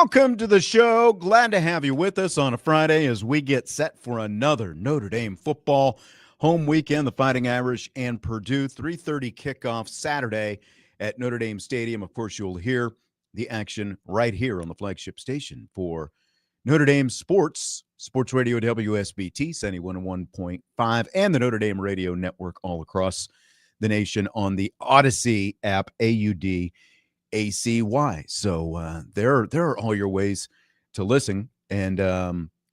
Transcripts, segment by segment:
Welcome to the show. Glad to have you with us on a Friday as we get set for another Notre Dame football home weekend. The Fighting Irish and Purdue, 3:30 kickoff Saturday at Notre Dame Stadium. Of course, you'll hear the action right here on the flagship station for Notre Dame Sports Radio WSBT, 91.5, and the Notre Dame Radio Network all across the nation on the Odyssey app, AUD. ACY. So there are all your ways to listen. And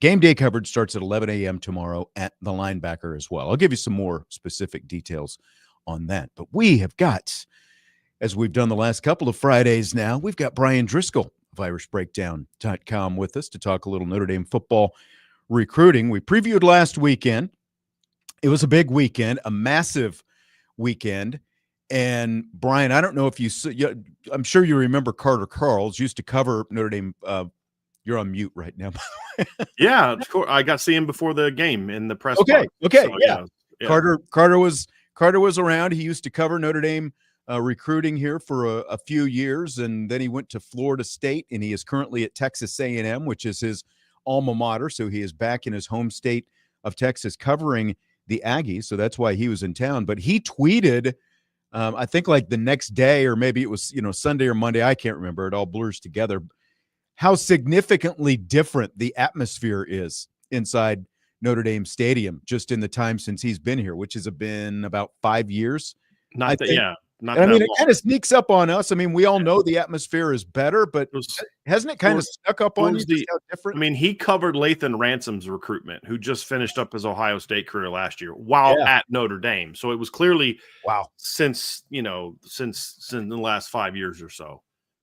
game day coverage starts at 11 a.m. tomorrow at the Linebacker as well. I'll give you some more specific details on that. But we have got, as we've done the last couple of Fridays now, we've got Bryan Driskell of IrishBreakdown.com with us to talk a little Notre Dame football recruiting. We previewed last weekend. It was a big weekend, a massive weekend. And Bryan, I don't know if I'm sure you remember Carter Carls used to cover Notre Dame. You're on mute right now. Yeah, of course. I got to see him before the game in the press box. Okay, So, yeah. Carter was around. He used to cover Notre Dame recruiting here for a few years, and then he went to Florida State, and he is currently at Texas A&M, which is his alma mater. So he is back in his home state of Texas covering the Aggies. So that's why he was in town. But he tweeted. I think like the next day, or maybe it was, Sunday or Monday, I can't remember. It all blurs together. How significantly different the atmosphere is inside Notre Dame Stadium just in the time since he's been here, which has been about 5 years. It kind of sneaks up on us. I mean, we all know the atmosphere is better, but hasn't it kind of stuck up on you? How different? I mean, he covered Lathan Ransom's recruitment, who just finished up his Ohio State career last year while at Notre Dame. So it was clearly since the last 5 years or so.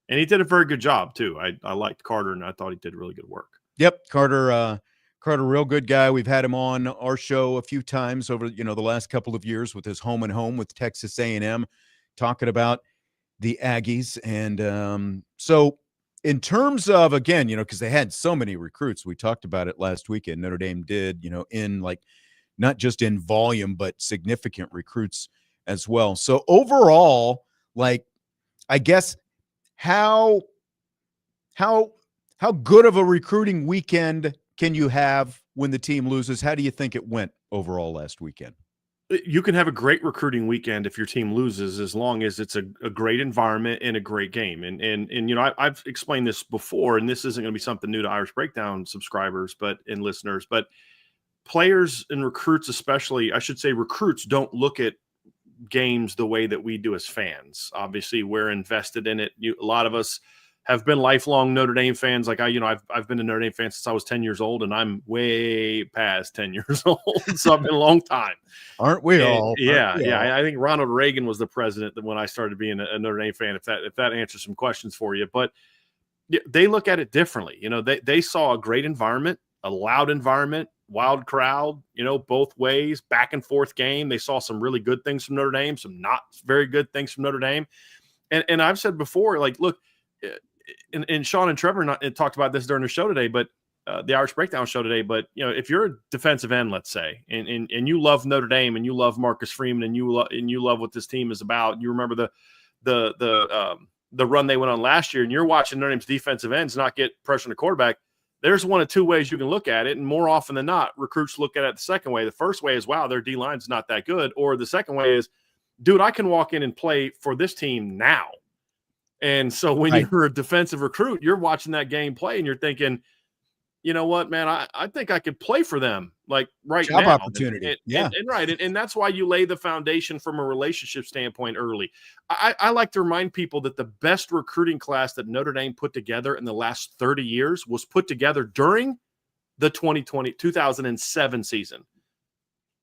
And he did a very good job too. I liked Carter, and I thought he did really good work. Yep, Carter, real good guy. We've had him on our show a few times over the last couple of years with his home and home with Texas A&M. Talking about the Aggies. And so in terms of, again, because they had so many recruits, we talked about it last weekend. Notre Dame did, in like not just in volume, but significant recruits as well. So overall, like, I guess how good of a recruiting weekend can you have when the team loses? How do you think it went overall last weekend? You can have a great recruiting weekend if your team loses, as long as it's a great environment and a great game. And I've explained this before, and this isn't going to be something new to Irish Breakdown subscribers and listeners, but players and recruits, especially, I should say recruits, don't look at games the way that we do as fans. Obviously, we're invested in it. A lot of us have been lifelong Notre Dame fans. Like I've been a Notre Dame fan since I was 10 years old, and I'm way past 10 years old. So I've been a long time. Aren't we all? Yeah. I think Ronald Reagan was the president when I started being a Notre Dame fan, if that answers some questions for you. But they look at it differently. They saw a great environment, a loud environment, wild crowd, both ways, back and forth game. They saw some really good things from Notre Dame, some not very good things from Notre Dame. And I've said before, like, look, and Sean and Trevor talked about this during the show today, but the Irish Breakdown show today. But if you're a defensive end, let's say, and you love Notre Dame and you love Marcus Freeman and you love what this team is about, you remember the run they went on last year, and you're watching Notre Dame's defensive ends not get pressure on the quarterback. There's one of two ways you can look at it, and more often than not, recruits look at it the second way. The first way is, wow, their D line's not that good, or the second way is, dude, I can walk in and play for this team now. And so when you're a defensive recruit, you're watching that game play and you're thinking, you know what, man, I think I could play for them like right now. Job opportunity. And that's why you lay the foundation from a relationship standpoint early. I like to remind people that the best recruiting class that Notre Dame put together in the last 30 years was put together during the 2007 season.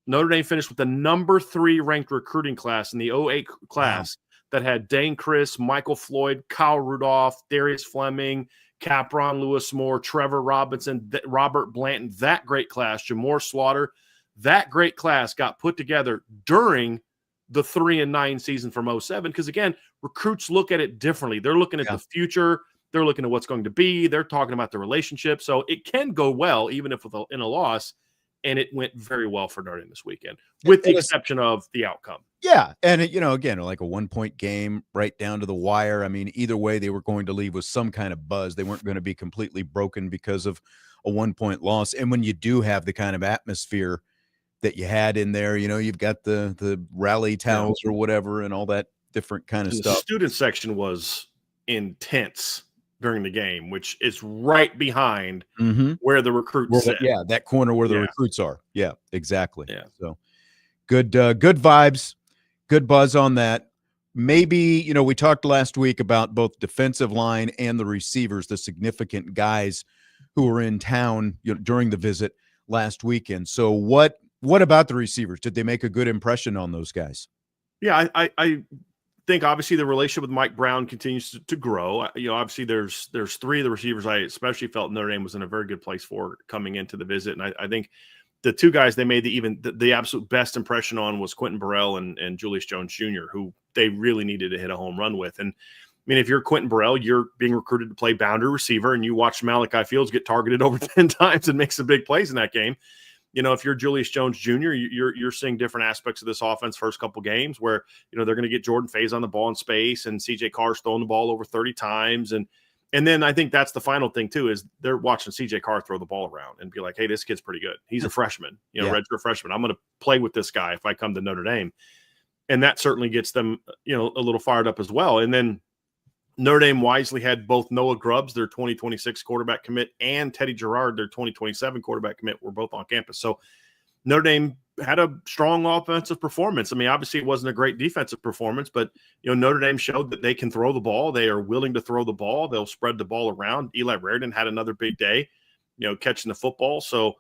Notre Dame finished with the number 3 ranked recruiting class in the 08 class. Wow. That had Dane Chris, Michael Floyd, Kyle Rudolph, Darius Fleming, Capron Lewis Moore, Trevor Robinson, Robert Blanton, that great class, Jamore Slaughter, that great class got put together during the 3-9 season from 07. Because again, recruits look at it differently. They're looking at the future. They're looking at what's going to be. They're talking about the relationship. So it can go well, even if in a loss. and it went very well for Notre Dame this weekend, with the exception of the outcome. Yeah, and again, like a 1-point game right down to the wire. I mean, either way, they were going to leave with some kind of buzz. They weren't going to be completely broken because of a 1-point loss. And when you do have the kind of atmosphere that you had in there, you've got the rally towels or whatever and all that different kind of stuff. The student section was intense during the game, which is right behind where the recruits sit. Yeah, that corner where the recruits are. Yeah, exactly. Yeah. So good vibes, good buzz on that. Maybe, we talked last week about both defensive line and the receivers, the significant guys who were in town during the visit last weekend. So what about the receivers? Did they make a good impression on those guys? Yeah, I think obviously the relationship with Mike Brown continues to grow. Obviously there's 3 of the receivers I especially felt Notre Dame was in a very good place for coming into the visit. And I think the 2 guys they made the absolute best impression on was Quentin Burrell and Julius Jones Jr., who they really needed to hit a home run with. And I mean, if you're Quentin Burrell, you're being recruited to play boundary receiver, and you watch Malachi Fields get targeted over 10 times and make some big plays in that game. If you're Julius Jones Jr., you're seeing different aspects of this offense first couple games where, they're going to get Jordan Faze on the ball in space, and CJ Carr's throwing the ball over 30 times. And then I think that's the final thing too, is they're watching CJ Carr throw the ball around and be like, hey, this kid's pretty good. He's a freshman, redshirt freshman. I'm going to play with this guy if I come to Notre Dame. And that certainly gets them, a little fired up as well. And then Notre Dame wisely had both Noah Grubbs, their 2026 quarterback commit, and Teddy Gerard, their 2027 quarterback commit, were both on campus. So Notre Dame had a strong offensive performance. I mean, obviously it wasn't a great defensive performance, but Notre Dame showed that they can throw the ball. They are willing to throw the ball. They'll spread the ball around. Eli Raridan had another big day, catching the football. So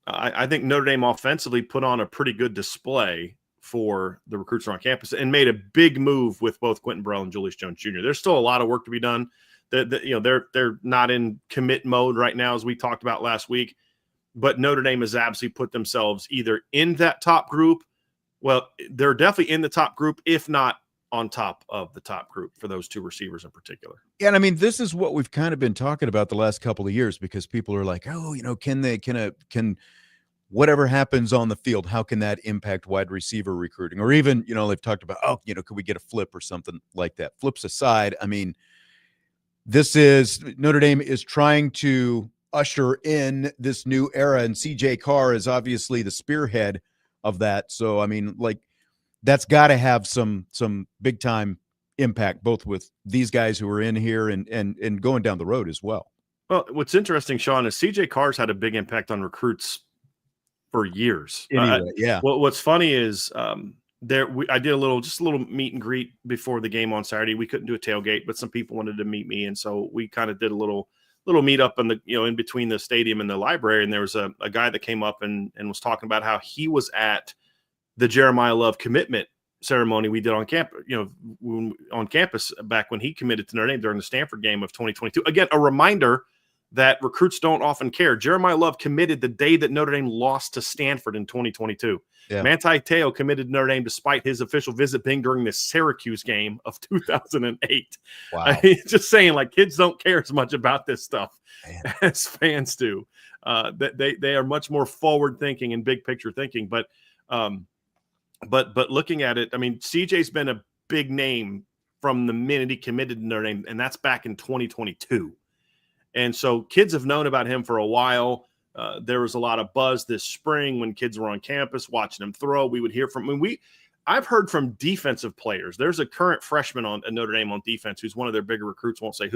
I think Notre Dame offensively put on a pretty good display for the recruits on campus and made a big move with both Quentin Burrell and Julius Jones Jr. There's still a lot of work to be done. They're not in commit mode right now, as we talked about last week. But Notre Dame has absolutely put themselves either in that top group. Well, they're definitely in the top group, if not on top of the top group for those 2 receivers in particular. Yeah, and I mean, this is what we've kind of been talking about the last couple of years, because people are like, oh, can whatever happens on the field, how can that impact wide receiver recruiting? Or even, they've talked about, could we get a flip or something like that? Flips aside, I mean, Notre Dame is trying to usher in this new era, and CJ Carr is obviously the spearhead of that. So, I mean, that's got to have some big time impact, both with these guys who are in here and going down the road as well. Well, what's interesting, Sean, is CJ Carr's had a big impact on recruits for years. Anyway, yeah. Well, what's funny is I did a little meet and greet before the game on Saturday. We couldn't do a tailgate, but some people wanted to meet me, and so we kind of did a little meet up in the in between the stadium and the library. And there was a guy that came up and was talking about how he was at the Jeremiah Love commitment ceremony we did on campus, on campus back when he committed to Notre Dame during the Stanford game of 2022. Again, a reminder that recruits don't often care. Jeremiah Love committed the day that Notre Dame lost to Stanford in 2022. Yeah. Manti Te'o committed to Notre Dame despite his official visit being during the Syracuse game of 2008. Wow. I mean, just saying, kids don't care as much about this stuff as fans do. They are much more forward thinking and big picture thinking. But looking at it, I mean, CJ's been a big name from the minute he committed to Notre Dame, and that's back in 2022. And so kids have known about him for a while. There was a lot of buzz this spring when kids were on campus watching him throw. We would hear from I've heard from defensive players. There's a current freshman on Notre Dame on defense who's one of their bigger recruits, won't say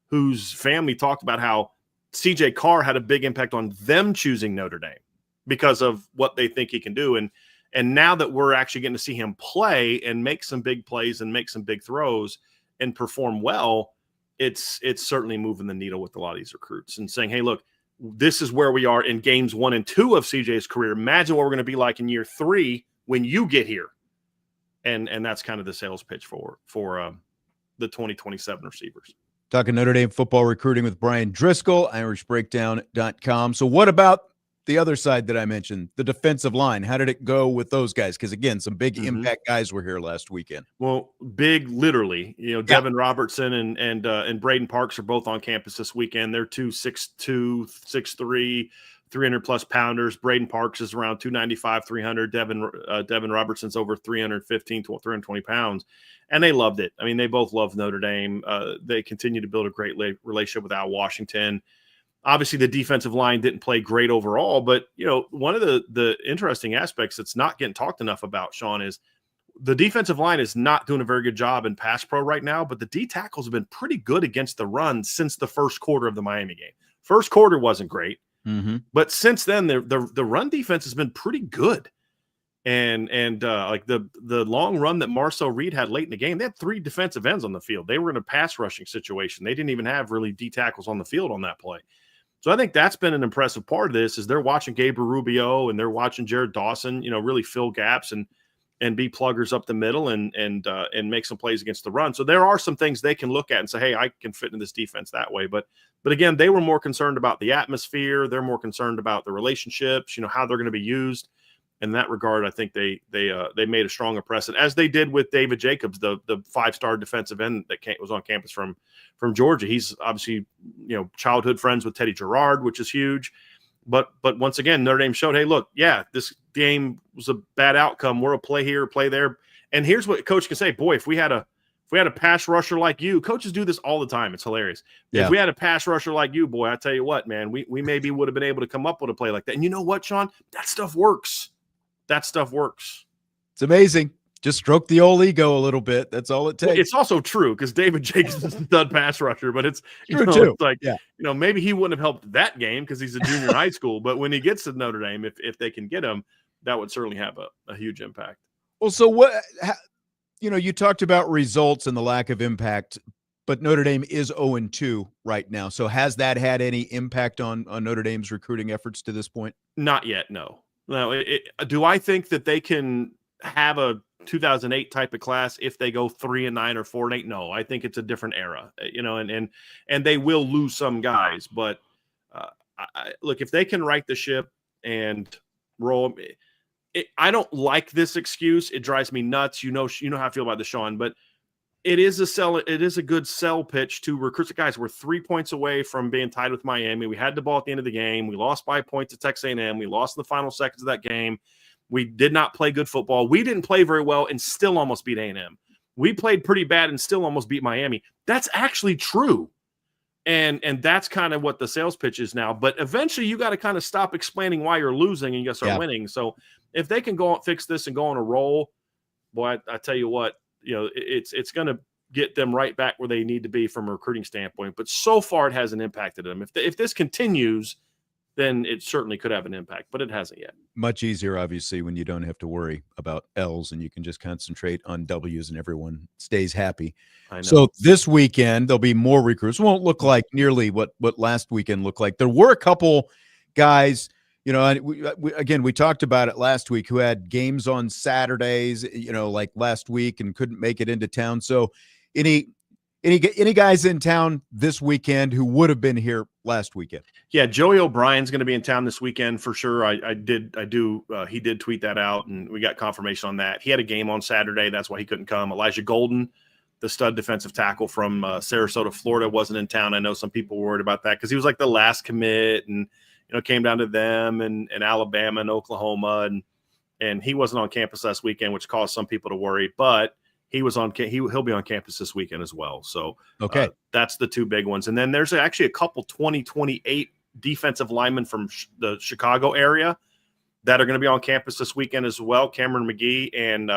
whose family talked about how CJ Carr had a big impact on them choosing Notre Dame because of what they think he can do. And now that we're actually getting to see him play and make some big plays and make some big throws and perform well, it's certainly moving the needle with a lot of these recruits and saying, hey, look, this is where we are in games 1 and 2 of CJ's career. Imagine what we're going to be like in year 3 when you get here. And that's kind of the sales pitch for the 2027 receivers. Talking Notre Dame football recruiting with Bryan Driskell, irishbreakdown.com. So what about the other side that I mentioned, the defensive line? How did it go with those guys? Because, again, some big impact guys were here last weekend. Well, big, literally. Devin Robertson and Braden Parks are both on campus this weekend. They're 2 6'2", 6'3", 300 plus pounders. Braden Parks is around 295, 300. Devin Robertson's over 315, 320 pounds. And they loved it. I mean, they both love Notre Dame. They continue to build a great relationship with Al Washington. Obviously, the defensive line didn't play great overall, but, one of the interesting aspects that's not getting talked enough about, Sean, is the defensive line is not doing a very good job in pass pro right now, but the D tackles have been pretty good against the run since the first quarter of the Miami game. First quarter wasn't great, but since then, the run defense has been pretty good. And like the long run that Marcel Reed had late in the game, they had 3 defensive ends on the field. They were in a pass rushing situation. They didn't even have really D tackles on the field on that play. So I think that's been an impressive part of this is they're watching Gabriel Rubio and they're watching Jared Dawson, really fill gaps and be pluggers up the middle and make some plays against the run. So there are some things they can look at and say, hey, I can fit in this defense that way. But again, they were more concerned about the atmosphere. They're more concerned about the relationships, how they're going to be used. In that regard, I think they made a strong impression, as they did with David Jacobs, the 5-star defensive end that was on campus from Georgia. He's obviously childhood friends with Teddy Gerard, which is huge. But once again, Notre Dame showed, hey, look, yeah, this game was a bad outcome. We're a play here, play there, and here's what coach can say. Boy, if we had a pass rusher like you, coaches do this all the time. It's hilarious. Yeah. If we had a pass rusher like you, boy, I tell you what, man, we maybe would have been able to come up with a play like that. And you know what, Sean? That stuff works. It's amazing. Just stroke the old ego a little bit. That's all it takes. Well, it's also true because David Jacobs is a stud pass rusher, but it's true too. It's like, maybe he wouldn't have helped that game because he's a junior in high school. But when he gets to Notre Dame, if they can get him, that would certainly have a huge impact. Well, so what, you talked about results and the lack of impact, but Notre Dame is 0-2 right now. So has that had any impact on Notre Dame's recruiting efforts to this point? Not yet, no. No, do I think that they can have a 2008 type of class if they go 3-9 or 4-8? No, I think it's a different era, and they will lose some guys. But look, if they can right the ship and roll, I don't like this excuse. It drives me nuts. You know how I feel about this, Sean. But it is a good sell pitch to recruits. Guys, we're 3 points away from being tied with Miami. We had the ball at the end of the game. We lost by a point to Texas A&M. We lost in the final seconds of that game. We did not play good football. We didn't play very well and still almost beat A&M. We played pretty bad and still almost beat Miami. That's actually true. And that's kind of what the sales pitch is now. But eventually you got to kind of stop explaining why you're losing and you got to start winning. So if they can go fix this and go on a roll, boy, I tell you what, it's going to get them right back where they need to be from a recruiting standpoint. But so far, it hasn't impacted them. If this continues, then it certainly could have an impact, but it hasn't yet. Much easier, obviously, when you don't have to worry about L's and you can just concentrate on W's and everyone stays happy. I know. So this weekend, there'll be more recruits. It won't look like nearly what last weekend looked like. There were a couple guys – we talked about it last week who had games on Saturdays, like last week and couldn't make it into town. So any guys in town this weekend who would have been here last weekend? Yeah. Joey O'Brien's going to be in town this weekend for sure. He did tweet that out and we got confirmation on that. He had a game on Saturday. That's why he couldn't come. Elijah Golden, the stud defensive tackle from Sarasota, Florida, wasn't in town. I know some people were worried about that because he was like the last commit and, came down to them and Alabama and Oklahoma, and he wasn't on campus last weekend, which caused some people to worry. But he was on. He'll be on campus this weekend as well. So okay, that's the two big ones. And then there's actually a couple 2028 defensive linemen from the Chicago area that are going to be on campus this weekend as well. Cameron McGee and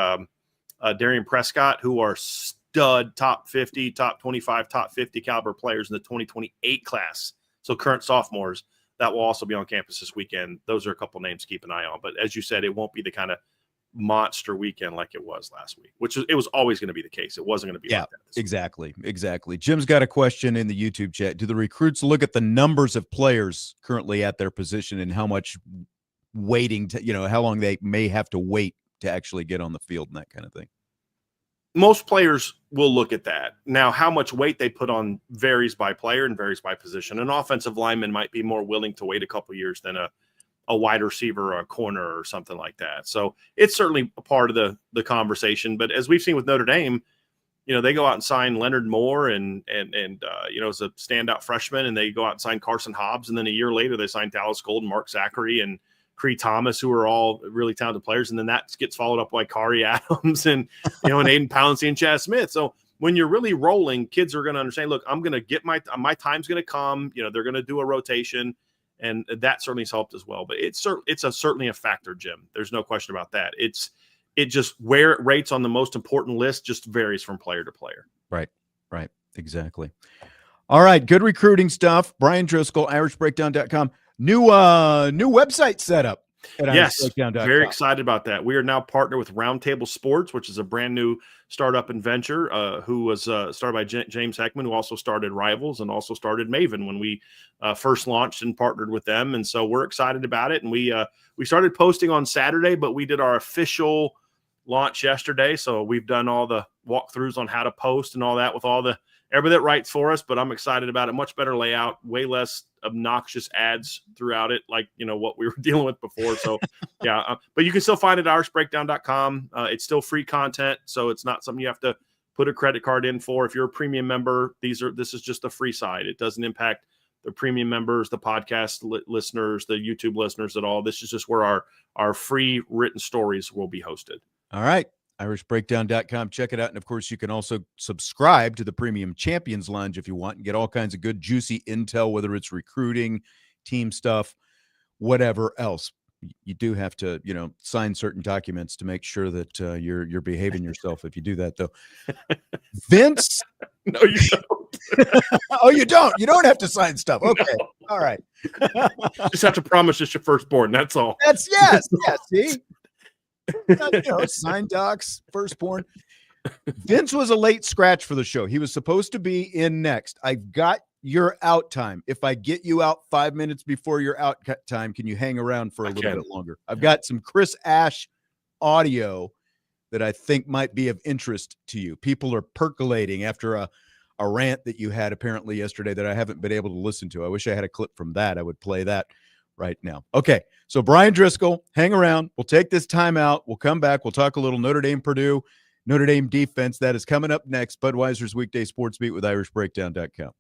Darian Prescott, who are stud top 50, top 25, top 50 caliber players in the 2028 class. So current sophomores. That will also be on campus this weekend. Those are a couple names to keep an eye on. But as you said, it won't be the kind of monster weekend like it was last week, it was always going to be the case. It wasn't going to be like that. Exactly. Jim's got a question in the YouTube chat. Do the recruits look at the numbers of players currently at their position and how much waiting to, how long they may have to wait to actually get on the field and that kind of thing? Most players will look at that. Now, how much weight they put on varies by player and varies by position. An offensive lineman might be more willing to wait a couple years than a wide receiver or a corner or something like that. So it's certainly a part of the conversation. But as we've seen with Notre Dame, they go out and sign Leonard Moore and as a standout freshman, and they go out and sign Carson Hobbs, and then a year later they sign Dallas Golden, Mark Zachary, and Cree Thomas, who are all really talented players, and then that gets followed up by Kari Adams and and Aiden Pouncey and Chaz Smith. So when you're really rolling, kids are going to understand. Look, I'm going to get my time's going to come. They're going to do a rotation, and that certainly has helped as well. But it's certainly a factor, Jim. There's no question about that. It just where it rates on the most important list just varies from player to player. Right, exactly. All right, good recruiting stuff. Bryan Driskell, IrishBreakdown.com. New website setup. Yes, very excited about that. We are now partnered with Roundtable Sports, which is a brand new startup and venture who was started by James Heckman, who also started Rivals and also started Maven when we first launched and partnered with them. And so we're excited about it. And we started posting on Saturday, but we did our official launch yesterday. So we've done all the walkthroughs on how to post and all that with everybody that writes for us, but I'm excited about it. Much better layout, way less obnoxious ads throughout it, like what we were dealing with before. So yeah, but you can still find it at irishbreakdown.com. It's still free content, so it's not something you have to put a credit card in for. If you're a premium member, this is just a free site. It doesn't impact the premium members, the podcast listeners, the YouTube listeners at all. This is just where our free written stories will be hosted. All right. IrishBreakdown.com. Check it out. And of course, you can also subscribe to the Premium Champions Lounge if you want and get all kinds of good, juicy intel, whether it's recruiting, team stuff, whatever else. You do have to, sign certain documents to make sure that you're behaving yourself if you do that, though. Vince? No, you don't. Oh, you don't? You don't have to sign stuff. Okay. No. All right. Just have to promise it's your firstborn. That's all. Yes. See? Sign docs, firstborn. Vince was a late scratch for the show. He was supposed to be in next. I've got your out time. If I get you out 5 minutes before your out time, can you hang around for a little bit longer? I've got some Chris Ash audio that I think might be of interest to you. People are percolating after a rant that you had apparently yesterday that I haven't been able to listen to. I wish I had a clip from that. I would play that right now. Okay, so Bryan Driskell, hang around. We'll take this time out. We'll come back. We'll talk a little Notre Dame, Purdue, Notre Dame defense. That is coming up next. Budweiser's Weekday Sports Beat with IrishBreakdown.com.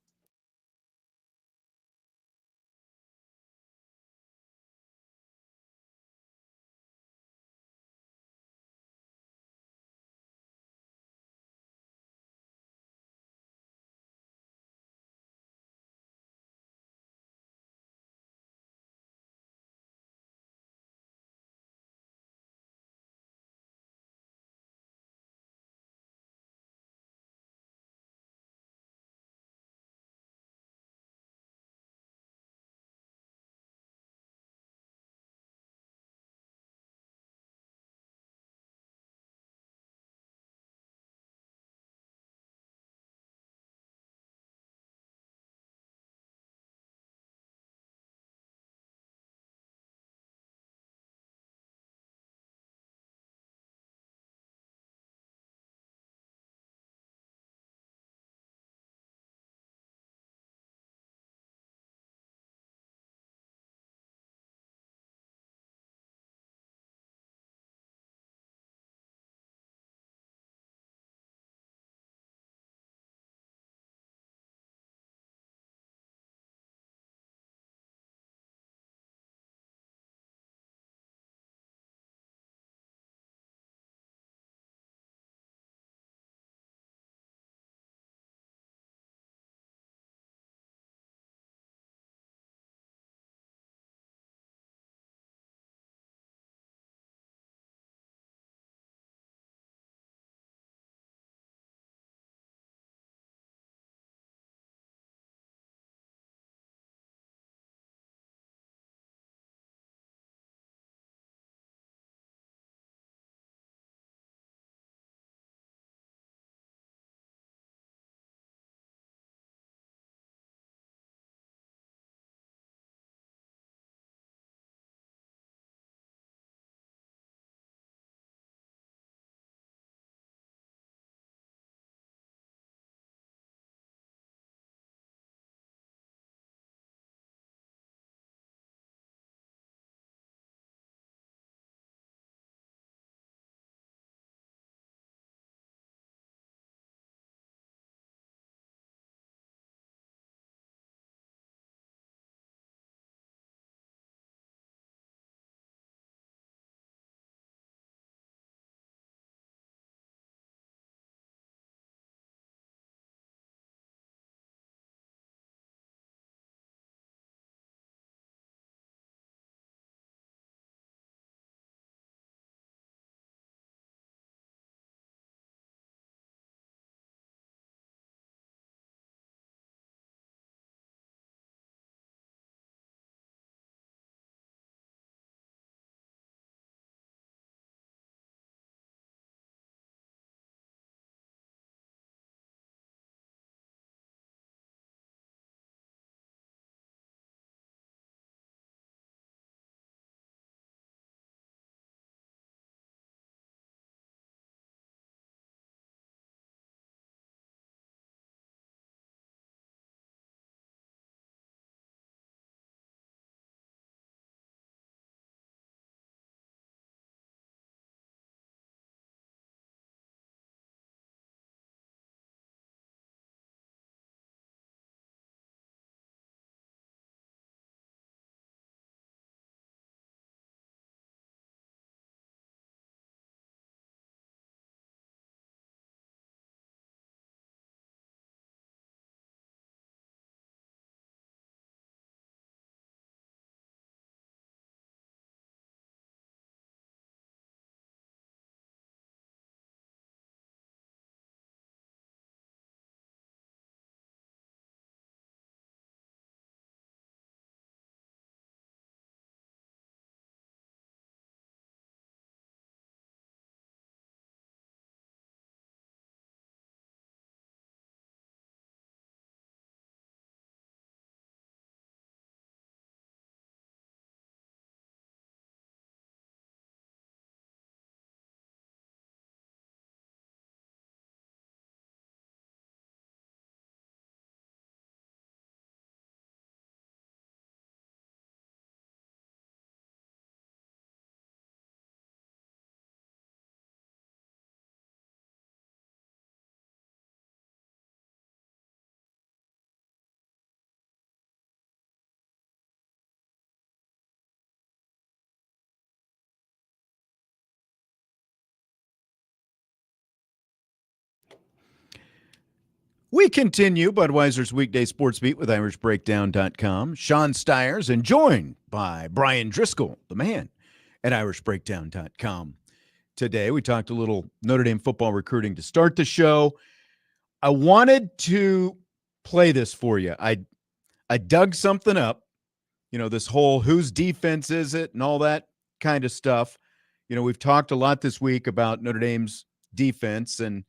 We continue Budweiser's Weekday Sportsbeat with IrishBreakdown.com. Sean Stires and joined by Bryan Driskell, the man at IrishBreakdown.com. Today, we talked a little Notre Dame football recruiting to start the show. I wanted to play this for you. I dug something up, this whole whose defense is it and all that kind of stuff. We've talked a lot this week about Notre Dame's defense, and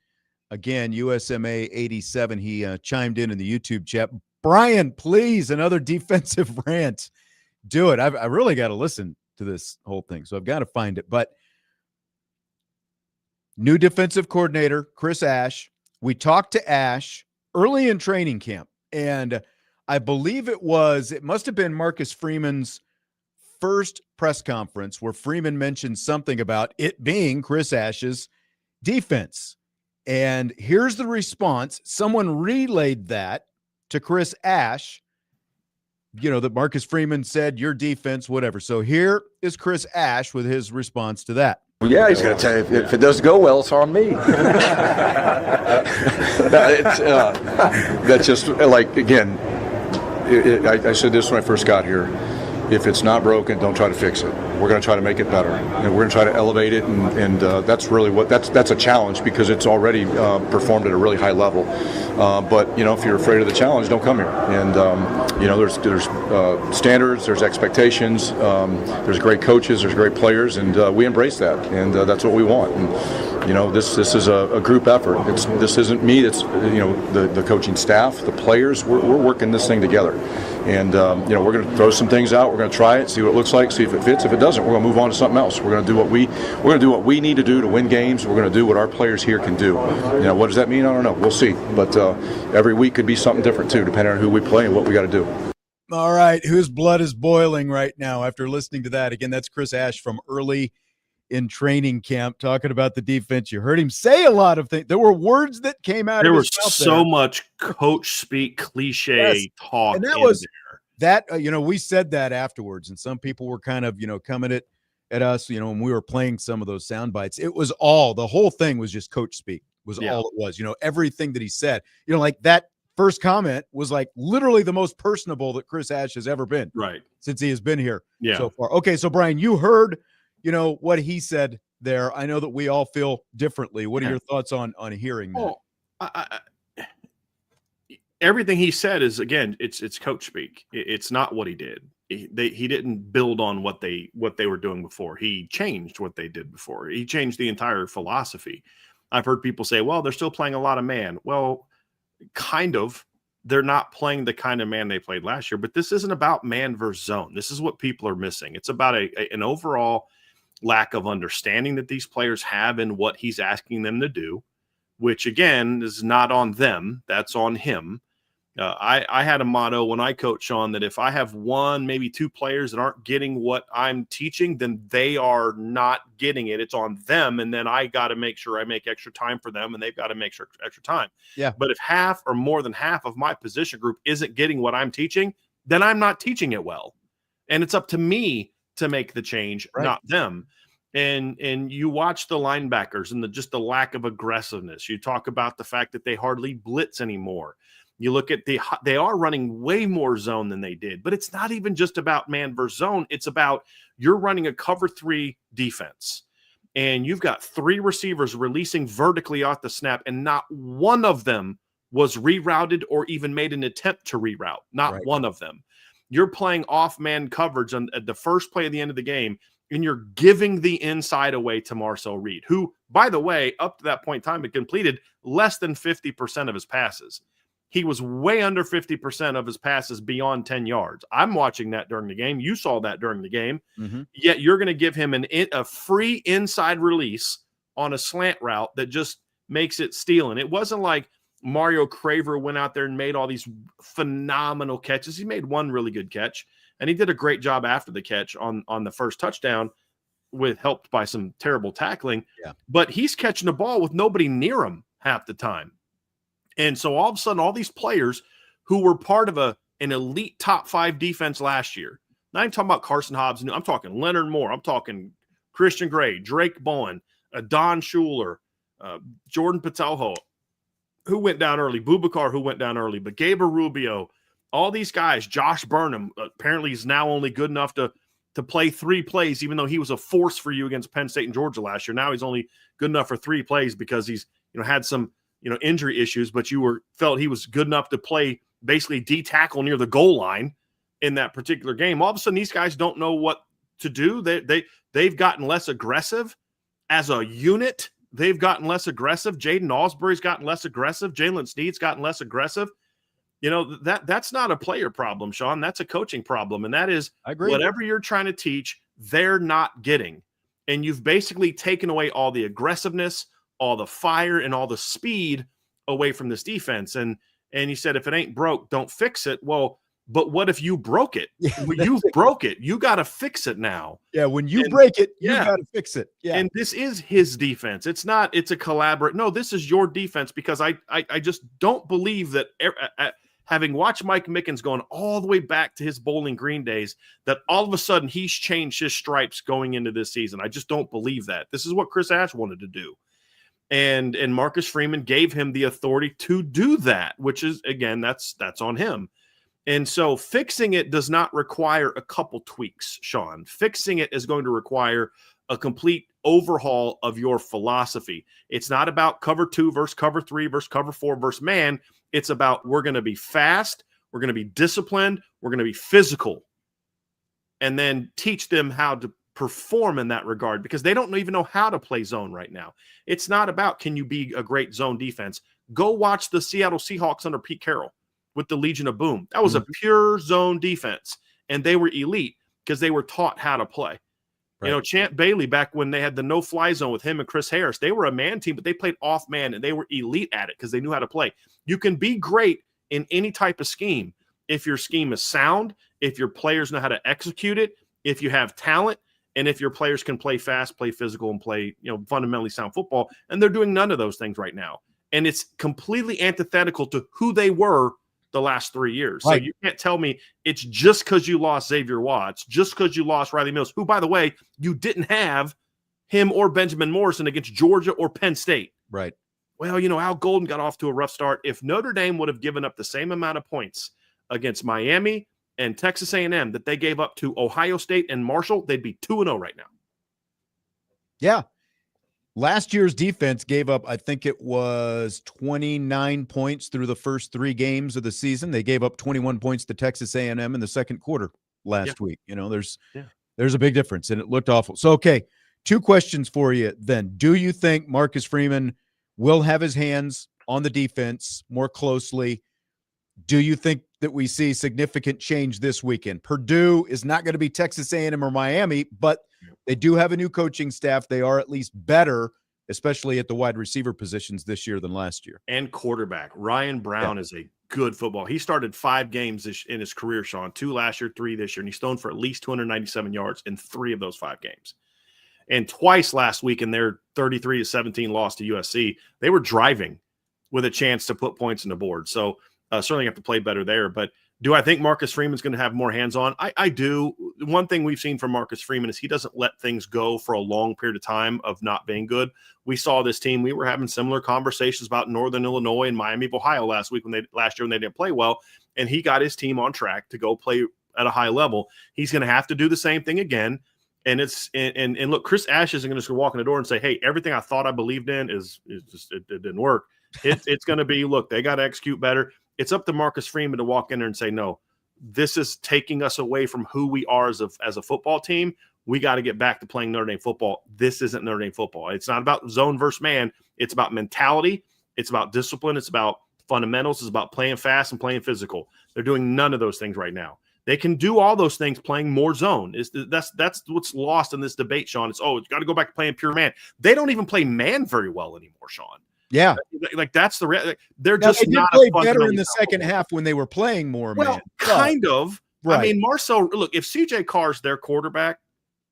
again, USMA 87, he chimed in the YouTube chat. Bryan, please, another defensive rant. Do it. I really got to listen to this whole thing, so I've got to find it. But new defensive coordinator, Chris Ash. We talked to Ash early in training camp, and I believe it must have been Marcus Freeman's first press conference where Freeman mentioned something about it being Chris Ash's defense. And here's the response. Someone relayed that to Chris Ash, that Marcus Freeman said, your defense, whatever. So here is Chris Ash with his response to that. Well, yeah, he's going to tell you if it doesn't go well, it's on me. That's just like, again, I said this when I first got here. If it's not broken, don't try to fix it. We're going to try to make it better, and we're going to try to elevate it, and that's really that's a challenge because it's already performed at a really high level. But if you're afraid of the challenge, don't come here. And there's standards, there's expectations, there's great coaches, there's great players, and we embrace that, and that's what we want. And this is a group effort. This isn't me. It's the coaching staff, the players. We're working this thing together. And, we're going to throw some things out. We're going to try it, see what it looks like, see if it fits. If it doesn't, we're going to move on to something else. We're going to do what we need to do to win games. We're going to do what our players here can do. What does that mean? I don't know. We'll see. But every week could be something different, too, depending on who we play and what we got to do. All right. Whose blood is boiling right now after listening to that? Again, that's Chris Ash from early in training camp talking about the defense. You heard him say a lot of things. There were words that came out. There was so much coach speak cliche talk. And that was there. That, we said that afterwards, and some people were kind of, coming at us, when we were playing some of those sound bites. It was the whole thing was just coach speak was all it was, everything that he said, like that first comment was like literally the most personable that Chris Ash has ever been. Right. Since he has been here so far. Okay. So Bryan, you heard, what he said there. I know that we all feel differently. What are your thoughts on hearing that? Well, everything he said is, again, it's coach speak. It's not what he did. He didn't build on what they were doing before. He changed what they did before. He changed the entire philosophy. I've heard people say, well, they're still playing a lot of man. Well, kind of. They're not playing the kind of man they played last year, but this isn't about man versus zone. This is what people are missing. It's about an overall lack of understanding that these players have in what he's asking them to do, which again is not on them. That's on him. I had a motto when I coached Sean that if I have one, maybe two players that aren't getting what I'm teaching, then they are not getting it. It's on them. And then I got to make sure I make extra time for them, and they've got to make sure extra time. Yeah. But if half or more than half of my position group isn't getting what I'm teaching, then I'm not teaching it well. And it's up to me to make the change, not them. And you watch the linebackers and just the lack of aggressiveness. You talk about the fact that they hardly blitz anymore. You look at they are running way more zone than they did, but it's not even just about man versus zone. It's about you're running a cover 3 defense, and you've got 3 receivers releasing vertically off the snap, and not one of them was rerouted or even made an attempt to reroute. Not one of them. You're playing off man coverage on the first play at the end of the game, and you're giving the inside away to Marcel Reed, who, by the way, up to that point in time, had completed less than 50% of his passes. He was way under 50% of his passes beyond 10 yards. I'm watching that during the game. You saw that during the game. Mm-hmm. Yet you're going to give him a free inside release on a slant route that just makes it stealing. It wasn't like Mario Craver went out there and made all these phenomenal catches. He made one really good catch, and he did a great job after the catch on the first touchdown, helped by some terrible tackling. Yeah. But he's catching the ball with nobody near him half the time. And so all of a sudden, all these players who were part of an elite top 5 defense last year, not even talking about Carson Hobbs, I'm talking Leonard Moore, I'm talking Christian Gray, Drake Bowen, Don Schuler, Jordan Patelho, who went down early, Boubacar, who went down early, but Gabriel Rubio, all these guys, Josh Burnham, apparently is now only good enough to play 3 plays, even though he was a force for you against Penn State and Georgia last year. Now he's only good enough for 3 plays because he's, had some, injury issues, but you felt he was good enough to play basically D-tackle near the goal line in that particular game. All of a sudden, these guys don't know what to do. They've gotten less aggressive as a unit. They've gotten less aggressive. Jaden Osbury's gotten less aggressive. Jalen Snead's gotten less aggressive. That's not a player problem, Sean. That's a coaching problem. And that is whatever you're trying to teach, they're not getting. And you've basically taken away all the aggressiveness, all the fire, and all the speed away from this defense. And you said, if it ain't broke, don't fix it. Well, but what if you broke it? You broke it. You got to fix it now. Yeah, when you break it, you got to fix it. Yeah. And this is his defense. It's a collaborate. No, this is your defense, because I just don't believe that having watched Mike Mickens going all the way back to his Bowling Green days, that all of a sudden he's changed his stripes going into this season. I just don't believe that. This is what Chris Ash wanted to do. And Marcus Freeman gave him the authority to do that, which is, again, that's on him. And so fixing it does not require a couple tweaks, Sean. Fixing it is going to require a complete overhaul of your philosophy. It's not about cover 2 versus cover 3 versus cover 4 versus man. It's about, we're going to be fast, we're going to be disciplined, we're going to be physical, and then teach them how to perform in that regard, because they don't even know how to play zone right now. It's not about, can you be a great zone defense? Go watch the Seattle Seahawks under Pete Carroll with the Legion of Boom. That was a pure zone defense, and they were elite because they were taught how to play. Right. Champ Bailey, back when they had the no-fly zone with him and Chris Harris, they were a man team, but they played off man, and they were elite at it because they knew how to play. You can be great in any type of scheme if your scheme is sound, if your players know how to execute it, if you have talent, and if your players can play fast, play physical, and play fundamentally sound football. And they're doing none of those things right now. And it's completely antithetical to who they were the last 3 years. Right. So you can't tell me it's just because you lost Xavier Watts, just because you lost Riley Mills, who, by the way, you didn't have him or Benjamin Morrison against Georgia or Penn State. Right. Well, Al Golden got off to a rough start. If Notre Dame would have given up the same amount of points against Miami and Texas A&M that they gave up to Ohio State and Marshall, they'd be 2-0 right now. Yeah. Last year's defense gave up, I think it was 29 points through the first 3 games of the season. They gave up 21 points to Texas A&M in the second quarter last week. There's a big difference, and it looked awful. So, okay, 2 questions for you then. Do you think Marcus Freeman will have his hands on the defense more closely? Do you think that we see significant change this weekend? Purdue is not going to be Texas A&M or Miami, but they do have a new coaching staff. They are at least better, especially at the wide receiver positions this year than last year. And quarterback. Ryan Brown is a good football. He started 5 games in his career, Sean, 2 last year, 3 this year, and he's thrown for at least 297 yards in 3 of those 5 games. And twice last week in their 33-17 loss to USC, they were driving with a chance to put points on the board. So certainly have to play better there. But do I think Marcus Freeman's going to have more hands-on? I do. One thing we've seen from Marcus Freeman is he doesn't let things go for a long period of time of not being good. We saw this team. We were having similar conversations about Northern Illinois and Miami of Ohio last year when they didn't play well, and he got his team on track to go play at a high level. He's going to have to do the same thing again. And look, Chris Ash isn't going to just walk in the door and say, hey, everything I thought I believed in is just it didn't work. It's going to be, look, they got to execute better. It's up to Marcus Freeman to walk in there and say, no, this is taking us away from who we are as a football team. We got to get back to playing Notre Dame football. This isn't Notre Dame football. It's not about zone versus man. It's about mentality. It's about discipline. It's about fundamentals. It's about playing fast and playing physical. They're doing none of those things right now. They can do all those things playing more zone. That's what's lost in this debate, Sean. It's got to go back to playing pure man. They don't even play man very well anymore, Sean. Yeah, like that's the they're just they did not play better in the second half when they were playing more. Well, man, kind of. Right. I mean, Marcel. Look, if CJ Carr's their quarterback,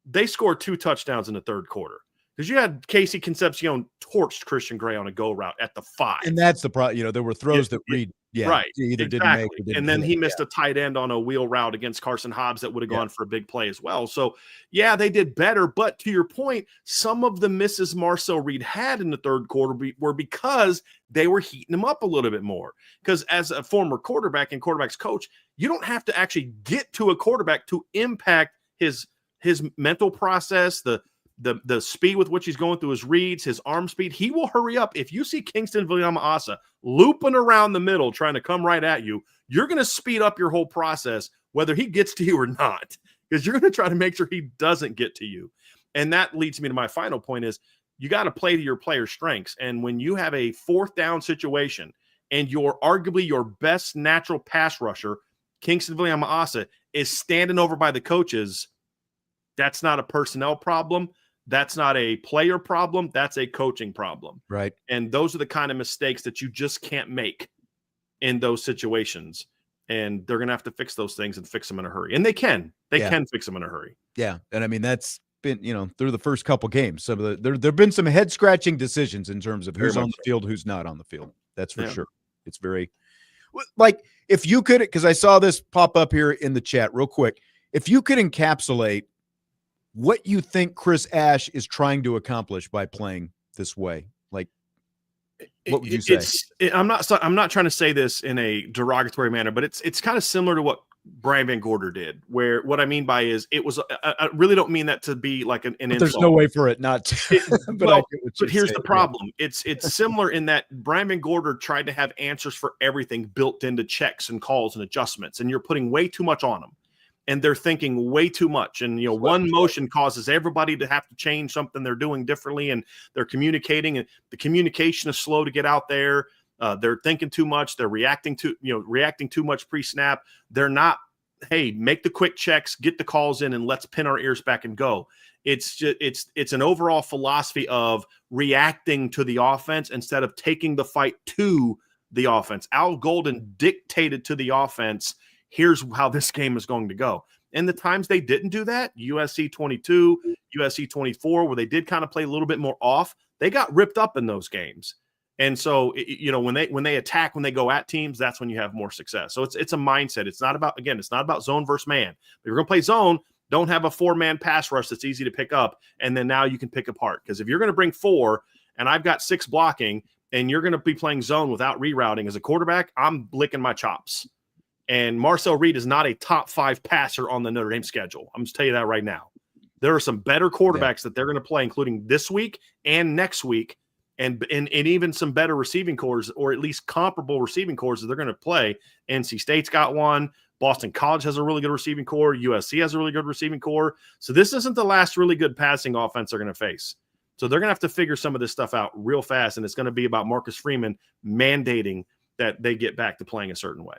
they scored 2 touchdowns in the third quarter. Because you had Casey Concepcion torched Christian Gray on a go route at the 5. And that's the problem. You know, there were throws that Reed, right, either exactly. didn't make or didn't and then hit. he missed a tight end on a wheel route against Carson Hobbs that would have gone for a big play as well. So, yeah, they did better. But to your point, some of the misses Marcel Reed had in the third quarter were because they were heating him up a little bit more. Because as a former quarterback and quarterback's coach, you don't have to actually get to a quarterback to impact his mental process, the speed with which he's going through his reads, his arm speed. He will hurry up. If you see Kingston Viliama-Asa looping around the middle trying to come right at you, you're going to speed up your whole process, whether he gets to you or not, because you're going to try to make sure he doesn't get to you. And that leads me to my final point is you got to play to your player's strengths. And when you have a 4th down situation and you're arguably your best natural pass rusher, Kingston Viliama-Asa, is standing over by the coaches, that's not a personnel problem. That's not a player problem. That's a coaching problem. Right. And those are the kind of mistakes that you just can't make in those situations. And they're going to have to fix those things and fix them in a hurry. And they can. They can fix them in a hurry. Yeah. And I mean, that's been, you know, through the first couple games. Some of there've been some head-scratching decisions in terms of who's on the field, who's not on the field. That's for sure. It's very like if you could, because I saw this pop up here in the chat real quick. If you could encapsulate what you think Chris Ash is trying to accomplish by playing this way, like, what would you say? I'm not trying to say this in a derogatory manner, but it's kind of similar to what Brian Van Gorder did, where what I mean by is it was, I really don't mean that to be like an insult. There's no way for it not to. but here's the problem. It's similar in that Brian Van Gorder tried to have answers for everything built into checks and calls and adjustments, and you're putting way too much on them. And they're thinking way too much. And, you know, one motion causes everybody to have to change something they're doing differently. And they're communicating, and the communication is slow to get out there. They're thinking too much. They're reacting too much pre-snap. They're not, hey, make the quick checks, get the calls in, and let's pin our ears back and go. It's just, it's an overall philosophy of reacting to the offense instead of taking the fight to the offense. Al Golden dictated to the offense, here's how this game is going to go. And the times they didn't do that, USC 22, USC 24, where they did kind of play a little bit more off, they got ripped up in those games. And so, you know, when they attack, when they go at teams, that's when you have more success. So it's a mindset. It's not about zone versus man. If you're going to play zone, don't have a 4-man pass rush that's easy to pick up, and then now you can pick apart. Because if you're going to bring 4 and I've got 6 blocking and you're going to be playing zone without rerouting as a quarterback, I'm licking my chops. And Marcel Reed is not a top 5 passer on the Notre Dame schedule. I'm just tell you that right now. There are some better quarterbacks that they're going to play, including this week and next week, and even some better receiving cores, or at least comparable receiving cores that they're going to play. NC State's got one. Boston College has a really good receiving core. USC has a really good receiving core. So this isn't the last really good passing offense they're going to face. So they're going to have to figure some of this stuff out real fast, and it's going to be about Marcus Freeman mandating that they get back to playing a certain way.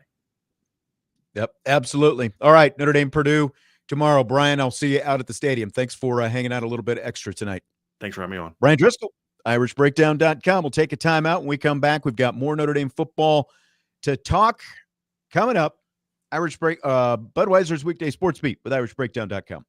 Yep, absolutely. All right, Notre Dame, Purdue tomorrow. Brian, I'll see you out at the stadium. Thanks for hanging out a little bit extra tonight. Thanks for having me on. Brian Driskell, IrishBreakdown.com. We'll take a timeout. When we come back, we've got more Notre Dame football to talk coming up. Budweiser's Weekday Sports Beat with IrishBreakdown.com.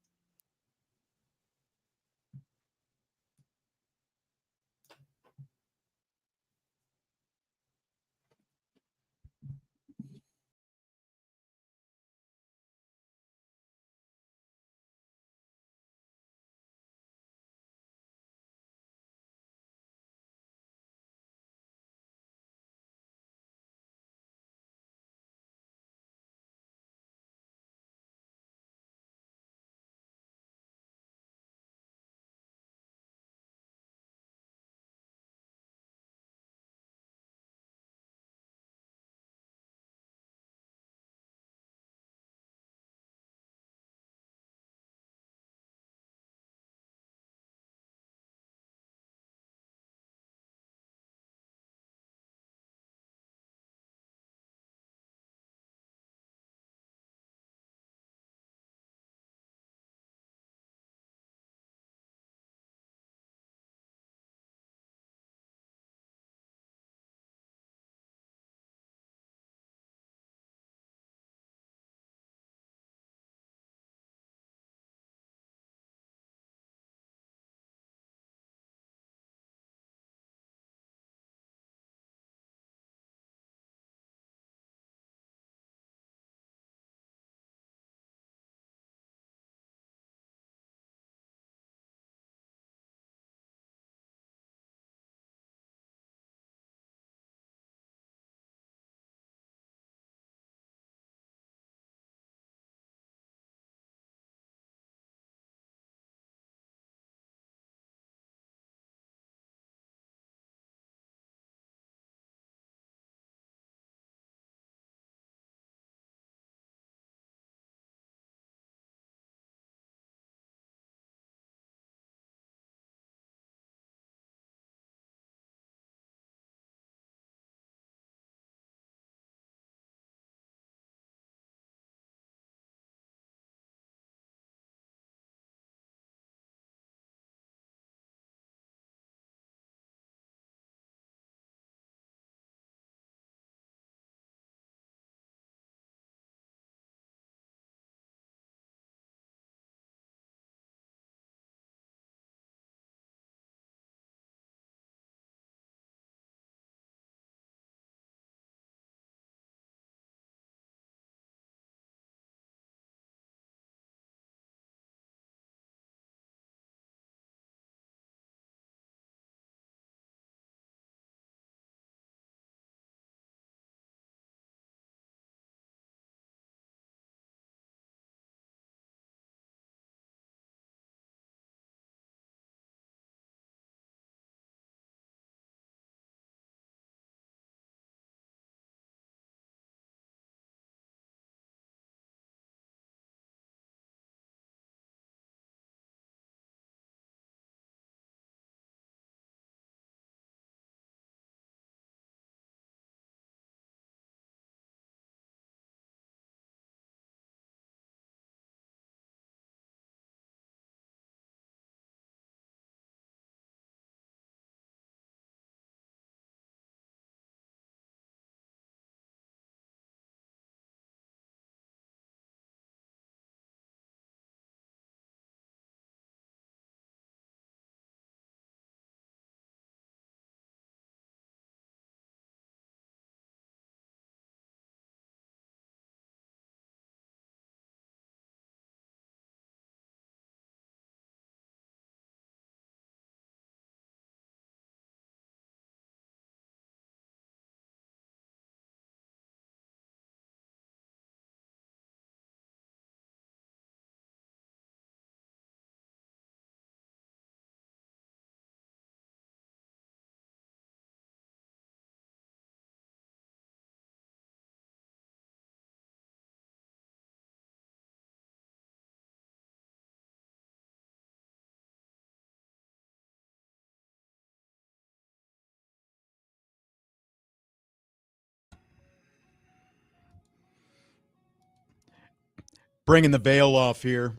bringing the veil off here.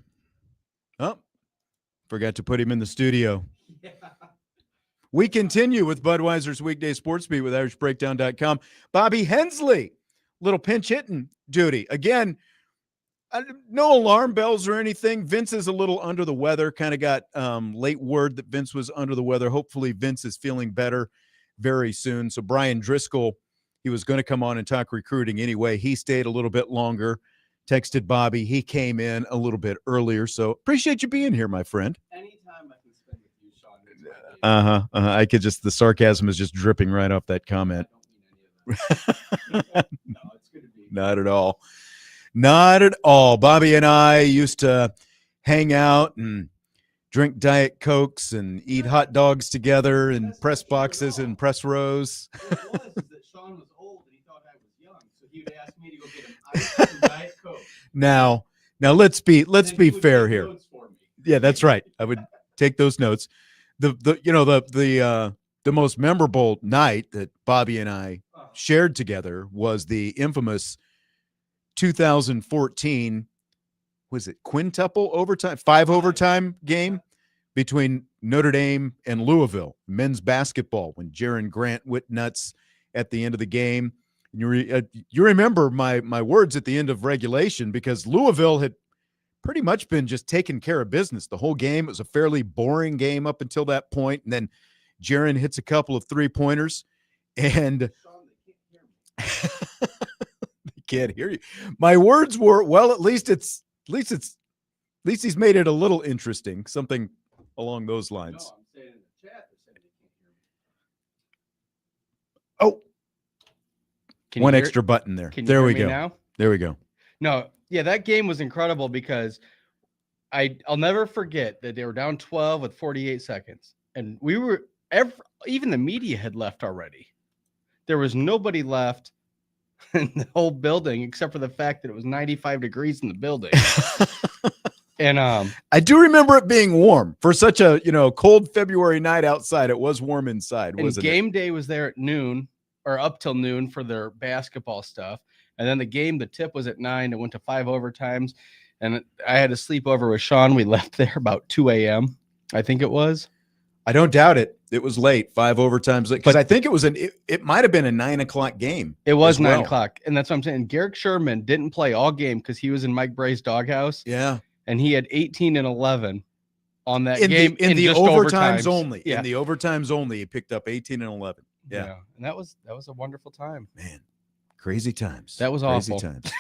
Oh, forgot to put him in the studio. Yeah. We continue with Budweiser's Weekday Sportsbeat with IrishBreakdown.com. Bobby Hensley, little pinch hitting duty. Again, no alarm bells or anything. Vince is a little under the weather. Kind of got late word that Vince was under the weather. Hopefully Vince is feeling better very soon. So Bryan Driskell, he was going to come on and talk recruiting anyway. He stayed a little bit longer. Texted Bobby. He came in a little bit earlier. So appreciate you being here, my friend. Anytime I can spend with you, Sean. I could just, the sarcasm is just dripping right off that comment. I don't mean any of that. No, it's good to be. Not at all. Not at all. Bobby and I used to hang out and drink Diet Cokes and eat hot dogs together in press boxes and press rows. What it was is that Sean was old and he thought I was young, so he would ask me to go get him ice and Diet Coke. Now let's be fair here. Yeah, that's right. I would take those notes. The most memorable night that Bobby and I shared together was the infamous 2014, was it quintuple overtime, 5 overtime game between Notre Dame and Louisville, men's basketball, when Jaron Grant went nuts at the end of the game. You remember my words at the end of regulation, because Louisville had pretty much been just taking care of business the whole game. It was a fairly boring game up until that point, and then Jaron hits a couple of 3-pointers, and they can't hear you. My words were, well, at least he's made it a little interesting, something along those lines. No, I'm saying in the chat, they're saying they can't hear me. Oh, one extra button there. There we go. Now? There we go. No, yeah, that game was incredible because I'll never forget that they were down 12 with 48 seconds, and we were even the media had left already. There was nobody left in the whole building except for the fact that it was 95 degrees in the building. And I do remember it being warm for such a cold February night outside. It was warm inside. And game day was there at noon or up till noon for their basketball stuff. And then the tip was at 9. It went to 5 overtimes. And I had to sleep over with Sean. We left there about 2 a.m. I think it was. I don't doubt it. It was late, 5 overtimes. Because I think it might have been a 9 o'clock game. It was 9 o'clock. And that's what I'm saying. Garrick Sherman didn't play all game because he was in Mike Bray's doghouse. Yeah. And he had 18 and 11 on that game. In the overtimes only. Yeah. In the overtimes only, he picked up 18 and 11. Yeah. And that was a wonderful time. Man, crazy times. That was crazy awful. Times.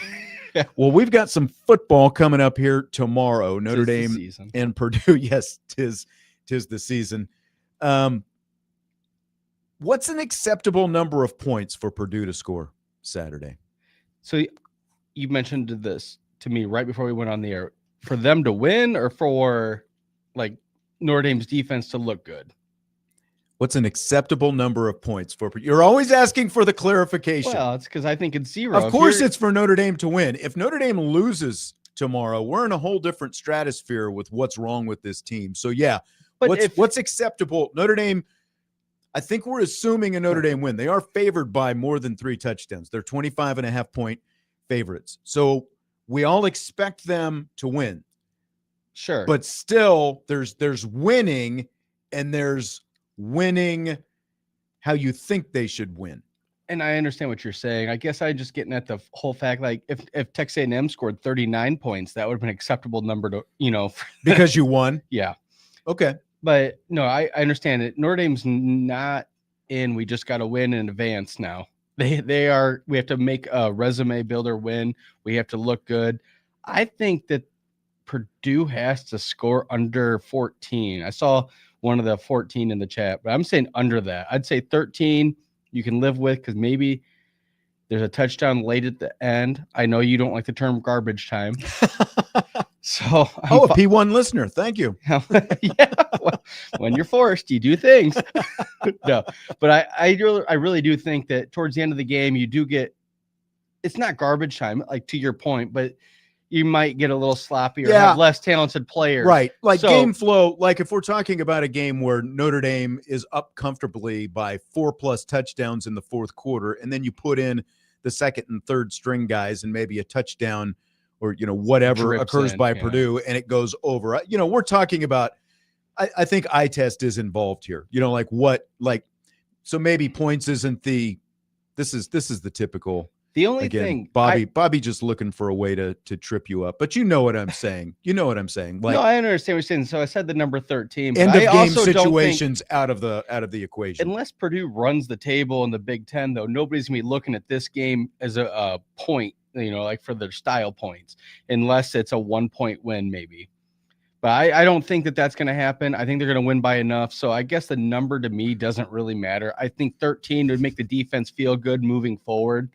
Well, we've got some football coming up here tomorrow. Notre Dame and Purdue. Yes, tis the season. What's an acceptable number of points for Purdue to score Saturday? So you mentioned this to me right before we went on the air. For them to win or for like Notre Dame's defense to look good? What's an acceptable number of points for? You're always asking for the clarification. Well, it's because I think it's 0. Of course it's for Notre Dame to win. If Notre Dame loses tomorrow, we're in a whole different stratosphere with what's wrong with this team. So yeah, what's acceptable? Notre Dame, I think we're assuming a Notre Dame win. They are favored by more than 3 touchdowns. They're 25.5 point favorites. So we all expect them to win. Sure. But still, there's winning, and there's winning how you think they should win. And I understand what you're saying. I guess I'm just getting at the whole fact, like if Texas A&M scored 39 points, that would have been an acceptable number to, because you won. Yeah. Okay. But no, I understand it. Notre Dame's not in. We just got to win in advance now. They are. We have to make a resume builder win. We have to look good. I think that Purdue has to score under 14. I saw one of the 14 in the chat, but I'm saying under that. I'd say 13 you can live with because maybe there's a touchdown late at the end. I know you don't like the term garbage time. So a P1 listener. Thank you. Yeah. Well, when you're forced, you do things. No, but I really do think that towards the end of the game, you do get, it's not garbage time, like to your point, but you might get a little sloppy or have less talented players. Right. Like game flow, like if we're talking about a game where Notre Dame is up comfortably by 4+ touchdowns in the fourth quarter, and then you put in the second and third string guys and maybe a touchdown or whatever Drips occurs in, by yeah. Purdue, and it goes over. We're talking about. I think eye test is involved here. So maybe points isn't the. This is the typical. The only thing, Bobby just looking for a way to trip you up, but you know what I'm saying. No, I understand what you're saying. So I said the number 13. But End of I game also situations out of the equation. Unless Purdue runs the table in the Big Ten, though, nobody's gonna be looking at this game as a point, like for their style points, unless it's a 1-point win, maybe. But I don't think that's going to happen. I think they're going to win by enough. So I guess the number to me doesn't really matter. I think 13 would make the defense feel good moving forward.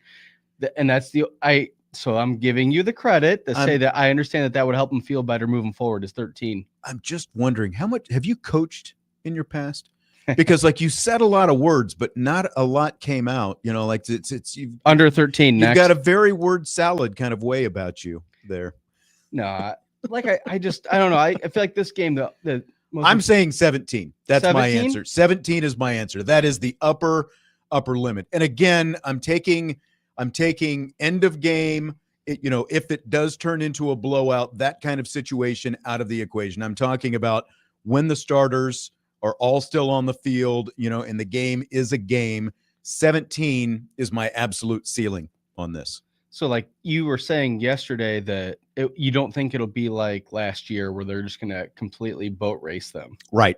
And so I'm giving you the credit to say that I understand that would help them feel better moving forward is 13. I'm just wondering, how much have you coached in your past? Because you said a lot of words, but not a lot came out, it's under 13. You've got a very word salad kind of way about you there. No, I don't know. I feel like this game, I'm saying 17. That's 17? my answer. 17 is my answer. That is the upper limit. And again, I'm taking end of game, if it does turn into a blowout, that kind of situation out of the equation. I'm talking about when the starters are all still on the field, and the game is a game. 17 is my absolute ceiling on this. So like you were saying yesterday that you don't think it'll be like last year where they're just going to completely boat race them. Right.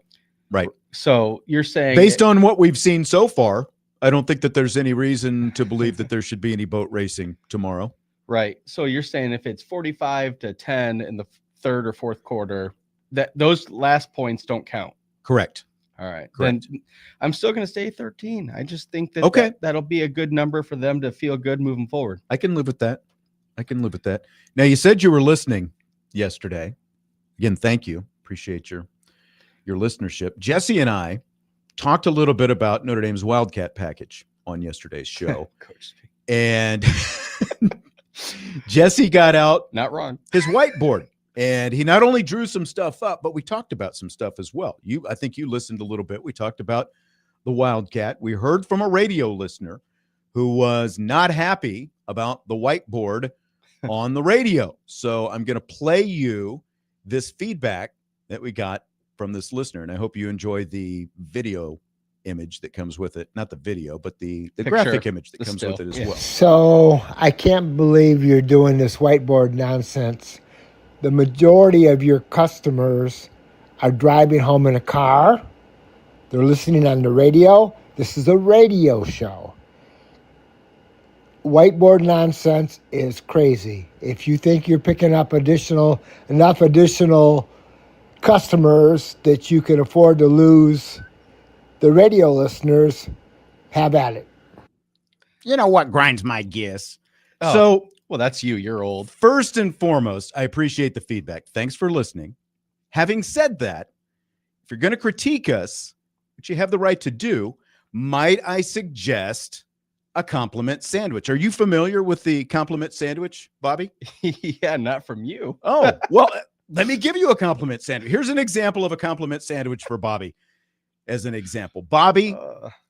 So you're saying based on what we've seen so far, I don't think that there's any reason to believe that there should be any boat racing tomorrow. Right. So you're saying if it's 45-10 in the third or fourth quarter, that those last points don't count. Correct. All right. Correct. Then I'm still going to stay 13. I just think that that'll be a good number for them to feel good moving forward. I can live with that. Now, you said you were listening yesterday. Again, thank you. Appreciate your listenership. Jesse and I talked a little bit about Notre Dame's Wildcat package on yesterday's show. And Jesse got out not wrong his whiteboard. And he not only drew some stuff up, but we talked about some stuff as well. I think you listened a little bit. We talked about the Wildcat. We heard from a radio listener who was not happy about the whiteboard on the radio. So I'm going to play you this feedback that we got from this listener. And I hope you enjoy the video image that comes with it. Not the video, but the graphic image that comes with it as well. So I can't believe you're doing this whiteboard nonsense. The majority of your customers are driving home in a car. They're listening on the radio. This is a radio show. Whiteboard nonsense is crazy. If you think you're picking up enough additional customers that you can afford to lose the radio listeners, have at it. You know what grinds my gears? So, well, that's you. You're old. First and foremost, I appreciate the feedback. Thanks for listening. Having said that, if you're going to critique us, which you have the right to do, might I suggest a compliment sandwich? Are you familiar with the compliment sandwich, Bobby? Yeah, not from you. Oh, well, let me give you a compliment sandwich. Here's an example of a compliment sandwich for Bobby. As an example, Bobby,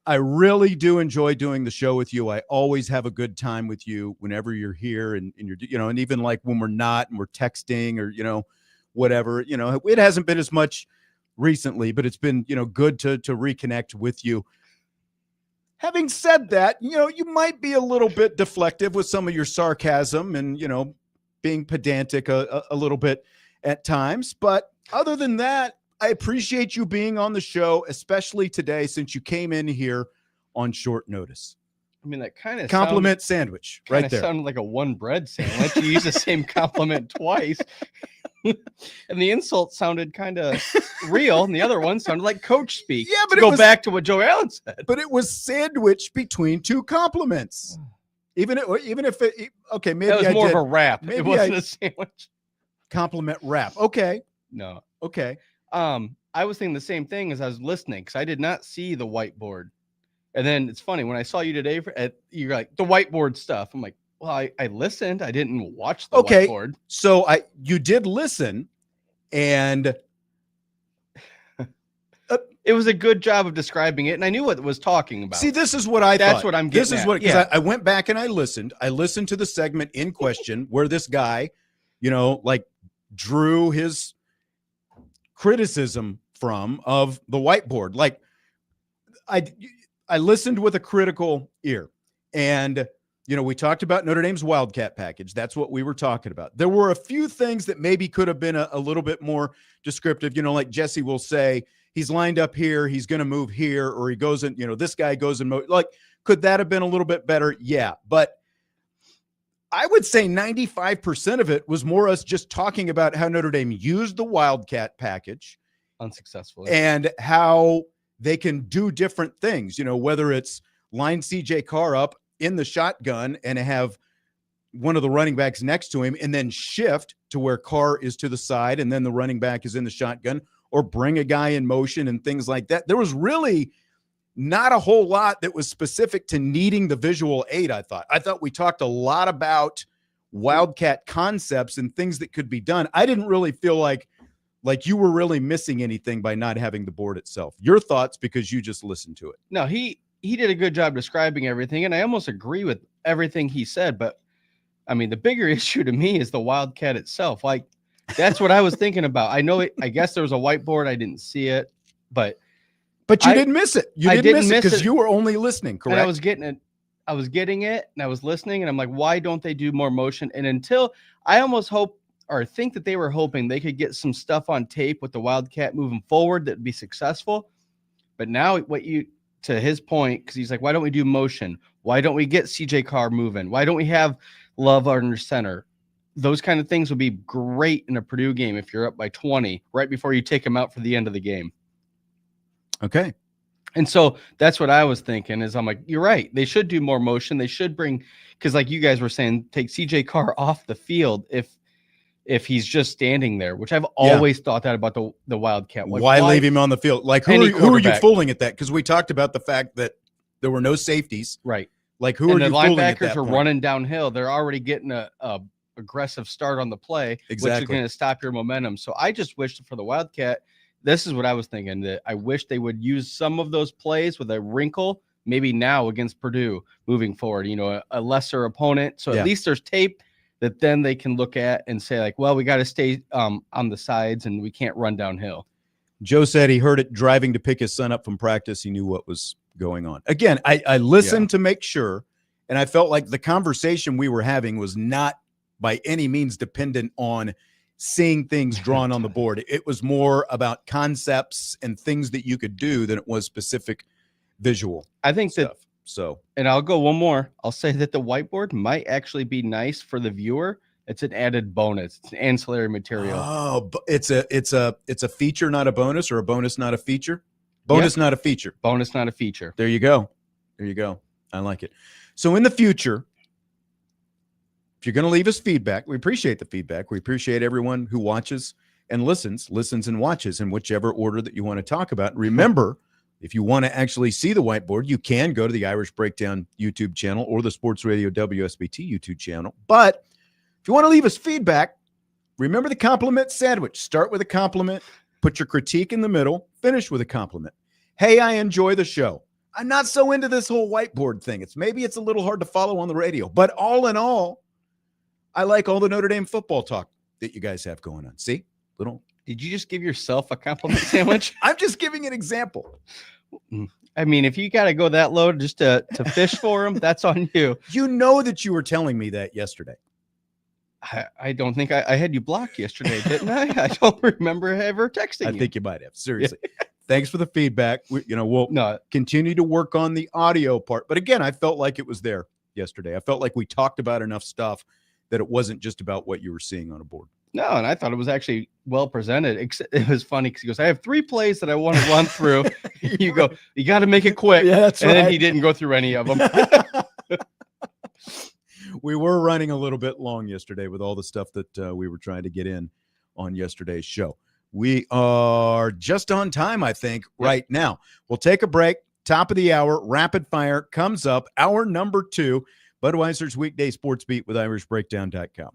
I really do enjoy doing the show with you. I always have a good time with you whenever you're here and you're, and even like when we're not and we're texting or, whatever, it hasn't been as much recently, but it's been, good to reconnect with you. Having said that, you might be a little bit deflective with some of your sarcasm and, being pedantic a little bit at times. But other than that, I appreciate you being on the show, especially today, since you came in here on short notice. I mean, that kind of compliment sandwich right there. Sounded like a one bread sandwich. You use the same compliment twice. And the insult sounded kind of real, and the other one sounded like coach speak. Yeah, but go back to what Joe Allen said. But it was sandwiched between two compliments. Even if it okay, maybe that was more of a rap. Maybe it wasn't a sandwich. Compliment rap. Okay. No. Okay. I was thinking the same thing as I was listening because I did not see the whiteboard. And then it's funny when I saw you today, you're like the whiteboard stuff. I'm like, well, I listened. I didn't watch the whiteboard. So you did listen, and it was a good job of describing it, and I knew what it was talking about. See, this is what I thought. That's what I'm getting. This is what because I went back and I listened. I listened to the segment in question where this guy like drew his criticism from of the whiteboard. Like I listened with a critical ear, and we talked about Notre Dame's Wildcat package. That's what we were talking about. There were a few things that maybe could have been a little bit more descriptive. Like Jesse will say, he's lined up here, he's going to move here, or he goes in, this guy goes in. Like, could that have been a little bit better? Yeah. But I would say 95% of it was more us just talking about how Notre Dame used the Wildcat package unsuccessfully and how they can do different things, whether it's line CJ Carr up in the shotgun and have one of the running backs next to him and then shift to where Carr is to the side and then the running back is in the shotgun, or bring a guy in motion and things like that. There was really not a whole lot that was specific to needing the visual aid. I thought we talked a lot about Wildcat concepts and things that could be done. I didn't really feel like you were really missing anything by not having the board itself. Your thoughts, because you just listened to it. No, he did a good job describing everything, and I almost agree with everything he said. But I mean, the bigger issue to me is the Wildcat itself. Like, that's what I was thinking about. I know I guess there was a whiteboard. I didn't see it, but you didn't miss it. You didn't miss it because you were only listening, correct? And I was getting it. I was getting it, and I was listening, and I'm like, why don't they do more motion? And until I almost hope or think that they were hoping they could get some stuff on tape with the Wildcat moving forward that'd be successful. But now to his point, because he's like, why don't we do motion? Why don't we get CJ Carr moving? Why don't we have Love under center? Those kind of things would be great in a Purdue game if you're up by 20 right before you take him out for the end of the game. Okay. And so that's what I was thinking is I'm like, you're right. They should do more motion. They should because like you guys were saying, take CJ Carr off the field if he's just standing there, which I've always thought that about the Wildcat. Like, why leave him on the field? Like, who are you fooling at that? Because we talked about the fact that there were no safeties. Right. Like, who are you fooling at that point? The linebackers are running downhill. They're already getting a aggressive start on the play, which is going to stop your momentum. So I just wished for the Wildcat. This is what I was thinking, that I wish they would use some of those plays with a wrinkle, maybe now against Purdue moving forward, a lesser opponent. So at least there's tape that then they can look at and say, like, well, we got to stay on the sides and we can't run downhill. Joe said he heard it driving to pick his son up from practice. He knew what was going on. Again, I listened to make sure, and I felt like the conversation we were having was not by any means dependent on seeing things drawn on the board. It was more about concepts and things that you could do than it was specific visual. I think stuff. So, and I'll go one more. I'll say that the whiteboard might actually be nice for the viewer. It's an added bonus. It's an ancillary material. Oh, it's a feature, not a bonus, or a bonus, not a feature. Bonus, not a feature. Bonus, not a feature. There you go. There you go. I like it. So in the future, if you're going to leave us feedback, we appreciate the feedback. We appreciate everyone who watches and listens and watches in whichever order that you want to talk about. Remember, if you want to actually see the whiteboard, you can go to the Irish Breakdown YouTube channel or the Sports Radio WSBT YouTube channel. But if you want to leave us feedback, remember the compliment sandwich. Start with a compliment, put your critique in the middle, finish with a compliment. Hey, I enjoy the show. I'm not so into this whole whiteboard thing. It's a little hard to follow on the radio, but all in all, I like all the Notre Dame football talk that you guys have going on. See? Did you just give yourself a compliment sandwich? I'm just giving an example. I mean, if you got to go that low just to fish for them, that's on you. You know that you were telling me that yesterday. I don't think I had you blocked yesterday, didn't I? I don't remember ever texting you. I think you might have. Seriously. Thanks for the feedback. We'll continue to work on the audio part. But again, I felt like it was there yesterday. I felt like we talked about enough stuff that it wasn't just about what you were seeing on a board. No, and I thought it was actually well presented. It was funny because he goes, I have 3 plays that I want to run through. You go, you got to make it quick. Yeah, that's right. And then he didn't go through any of them. We were running a little bit long yesterday with all the stuff that we were trying to get in on yesterday's show. We are just on time, I think, right now. We'll take a break. Top of the hour, rapid fire comes up. Hour number 2, Budweiser's Weekday Sports Beat with IrishBreakdown.com.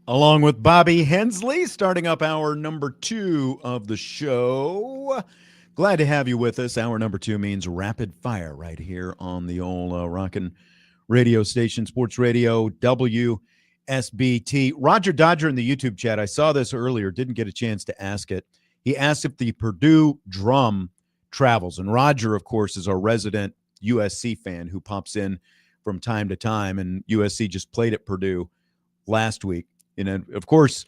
along with Bobby Hensley, starting up hour number 2 of the show. Glad to have you with us. Hour number 2 means rapid fire right here on the old rockin' radio station, Sports Radio WSBT. Roger Dodger in the YouTube chat, I saw this earlier, didn't get a chance to ask it. He asked if the Purdue drum travels. And Roger, of course, is our resident USC fan who pops in from time to time. And USC just played at Purdue last week. And of course,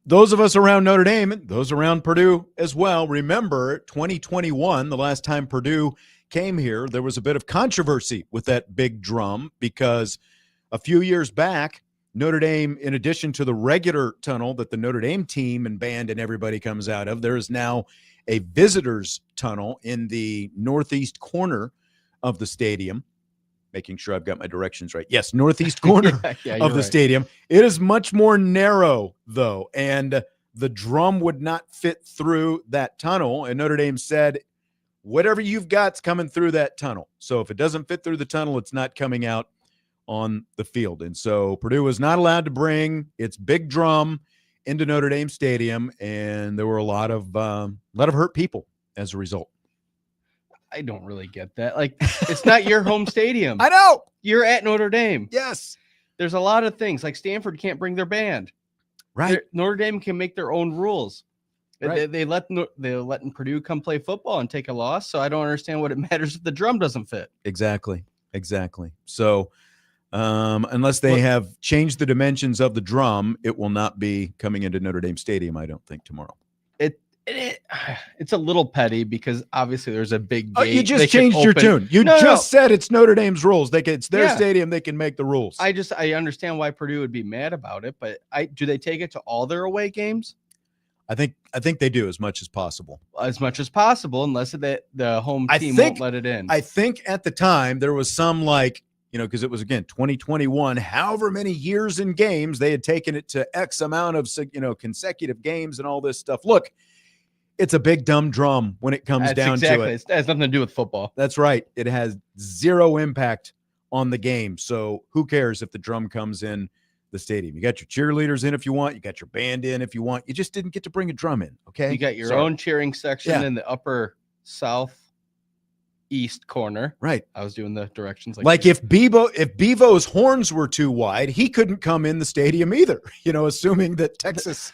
those of us around Notre Dame, and those around Purdue as well, remember 2021, the last time Purdue came here, there was a bit of controversy with that big drum because a few years back, Notre Dame, in addition to the regular tunnel that the Notre Dame team and band and everybody comes out of, there is now a visitors tunnel in the northeast corner of the stadium. Making sure I've got my directions right. Yes, northeast corner of the stadium. It is much more narrow, though, and the drum would not fit through that tunnel. And Notre Dame said, whatever you've got's coming through that tunnel. So if it doesn't fit through the tunnel, it's not coming out on the field. And so Purdue was not allowed to bring its big drum into Notre Dame Stadium, and there were a lot of hurt people as a result. I don't really get that. Like, it's not your home stadium. I know. You're at Notre Dame. Yes. There's a lot of things. Like Stanford can't bring their band. Right. Notre Dame can make their own rules. Right. They letting Purdue come play football and take a loss. So I don't understand what it matters if the drum doesn't fit. Exactly. So unless they have changed the dimensions of the drum, it will not be coming into Notre Dame Stadium, I don't think, tomorrow. It's a little petty because obviously there's a big gate. Oh, you just changed your tune. You said it's Notre Dame's rules. It's their stadium. They can make the rules. I understand why Purdue would be mad about it, but do they take it to all their away games? I think they do as much as possible. As much as possible, unless the home team won't let it in. I think at the time there was some because it was, again, 2021, however many years in games, they had taken it to X amount of, consecutive games and all this stuff. Look, it's a big dumb drum when it comes down to it. It has nothing to do with football. That's right. It has zero impact on the game. So who cares if the drum comes in the stadium? You got your cheerleaders in if you want. You got your band in if you want. You just didn't get to bring a drum in, okay? You got your own cheering section in the upper southeast corner. Right. I was doing the directions if Bevo's horns were too wide, he couldn't come in the stadium either, assuming that Texas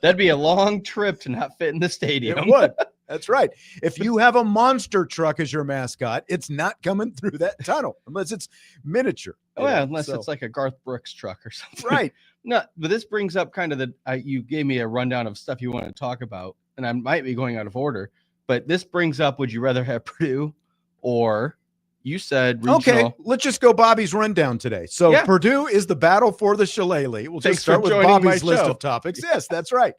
that'd be a long trip to not fit in the stadium. It would. That's right. If you have a monster truck as your mascot, it's not coming through that tunnel unless it's miniature. Unless it's like a Garth Brooks truck or something. Right. No, but this brings up kind of you gave me a rundown of stuff you want to talk about, and I might be going out of order. But this brings up, would you rather have Purdue or you said regional? Okay, let's just go Bobby's rundown today. So Purdue is the battle for the shillelagh. We'll just start with Bobby's list of topics. Yes, that's right.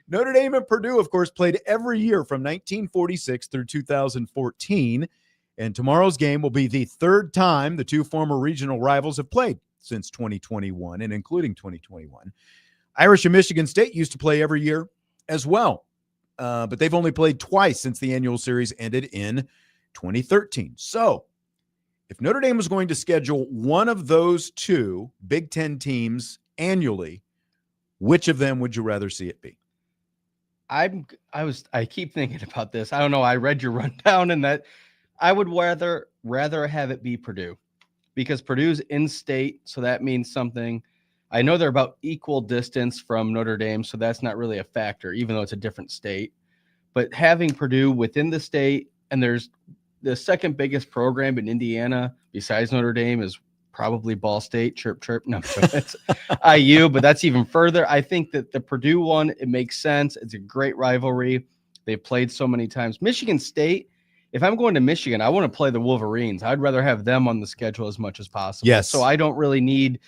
Notre Dame and Purdue, of course, played every year from 1946 through 2014. And tomorrow's game will be the third time the two former regional rivals have played since 2021 and including 2021. Irish and Michigan State used to play every year as well. But they've only played twice since the annual series ended in 2013. So if Notre Dame was going to schedule one of those two Big Ten teams annually, which of them would you rather see it be? I keep thinking about this. I don't know. I read your rundown and that I would rather have it be Purdue because Purdue's in state. So that means something. I know they're about equal distance from Notre Dame, so that's not really a factor, even though it's a different state. But having Purdue within the state, and there's the second biggest program in Indiana besides Notre Dame is probably Ball State. Chirp, chirp. No, it's IU, but that's even further. I think that the Purdue one, it makes sense. It's a great rivalry. They've played so many times. Michigan State, if I'm going to Michigan, I want to play the Wolverines. I'd rather have them on the schedule as much as possible. Yes. So I don't really need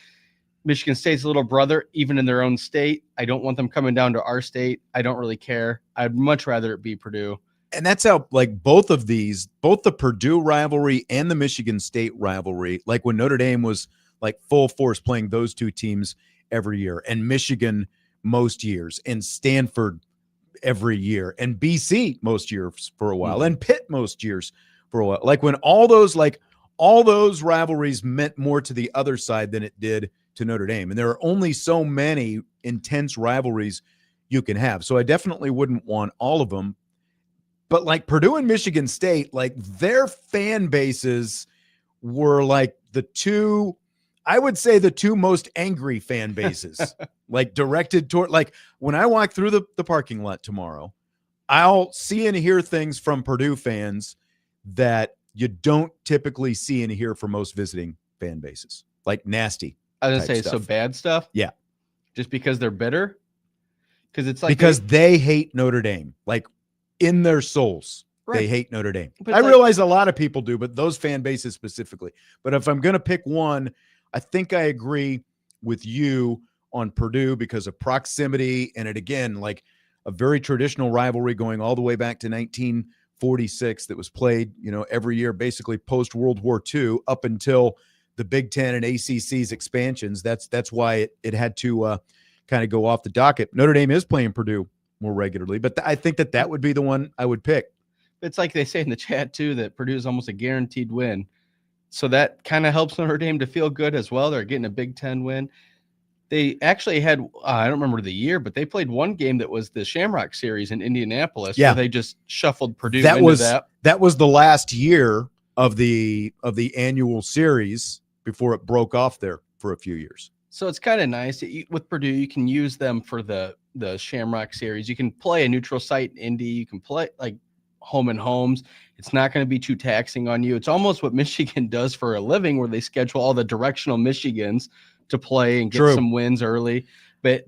Michigan State's little brother, even in their own state. I don't want them coming down to our state. I don't really care. I'd much rather it be Purdue. And that's how, both of these, both the Purdue rivalry and the Michigan State rivalry, when Notre Dame was full force playing those two teams every year, and Michigan most years, and Stanford every year, and BC most years for a while, and Pitt most years for a while. When all those rivalries meant more to the other side than it did to Notre Dame. And there are only so many intense rivalries you can have. So I definitely wouldn't want all of them. But like Purdue and Michigan State, like their fan bases were like the two most angry fan bases, like directed toward, like when I walk through the parking lot tomorrow, I'll see and hear things from Purdue fans that you don't typically see and hear from most visiting fan bases, like nasty. I was going to say, stuff. so bad stuff? Yeah. Just because they're bitter? Because it's like because they hate Notre Dame, like in their souls. Right. They hate Notre Dame. But I like, realize a lot of people do, but those fan bases specifically. But if I'm going to pick one, I think I agree with you on Purdue because of proximity. And it, again, like a very traditional rivalry going all the way back to 1946 that was played, every year, basically post World War II up until the Big Ten and ACC's expansions. That's why it had to kind of go off the docket. Notre Dame is playing Purdue more regularly, but I think that would be the one I would pick. It's like they say in the chat too, that Purdue is almost a guaranteed win. So that kind of helps Notre Dame to feel good as well. They're getting a Big Ten win. They actually had, I don't remember the year, but they played one game that was the Shamrock Series in Indianapolis. Yeah. Where they just shuffled Purdue That into that was the last year of the annual series before it broke off there for a few years. So it's kind of nice with Purdue. You can use them for the Shamrock Series. You can play a neutral site in Indy. You can play like home and homes. It's not going to be too taxing on you. It's almost what Michigan does for a living, where they schedule all the directional Michigans to play and get some wins early. But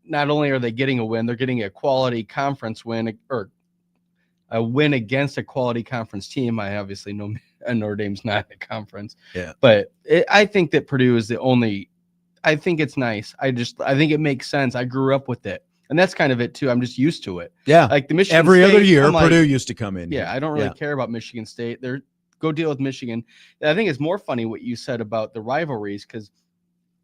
not only are they getting a win, they're getting a quality conference win, or a win against a quality conference team. I obviously know Notre Dame's not a conference. Yeah. But I think that Purdue is the only. I think it's nice. I think it makes sense. I grew up with it. And that's kind of it too. I'm just used to it. Yeah. Like the Michigan every State, other year, I'm like, Purdue used to come in. Yeah. I don't really care about Michigan State. Go deal with Michigan. And I think it's more funny what you said about the rivalries, because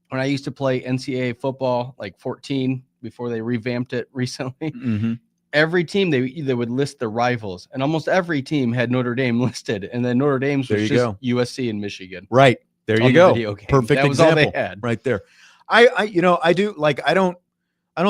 when I used to play NCAA football, like 14, before they revamped it recently, every team they would list the rivals, and almost every team had Notre Dame listed, and then Notre Dame's was just USC and Michigan. Right. There you go. Perfect that was example. all they had. Right there. I do like, I don't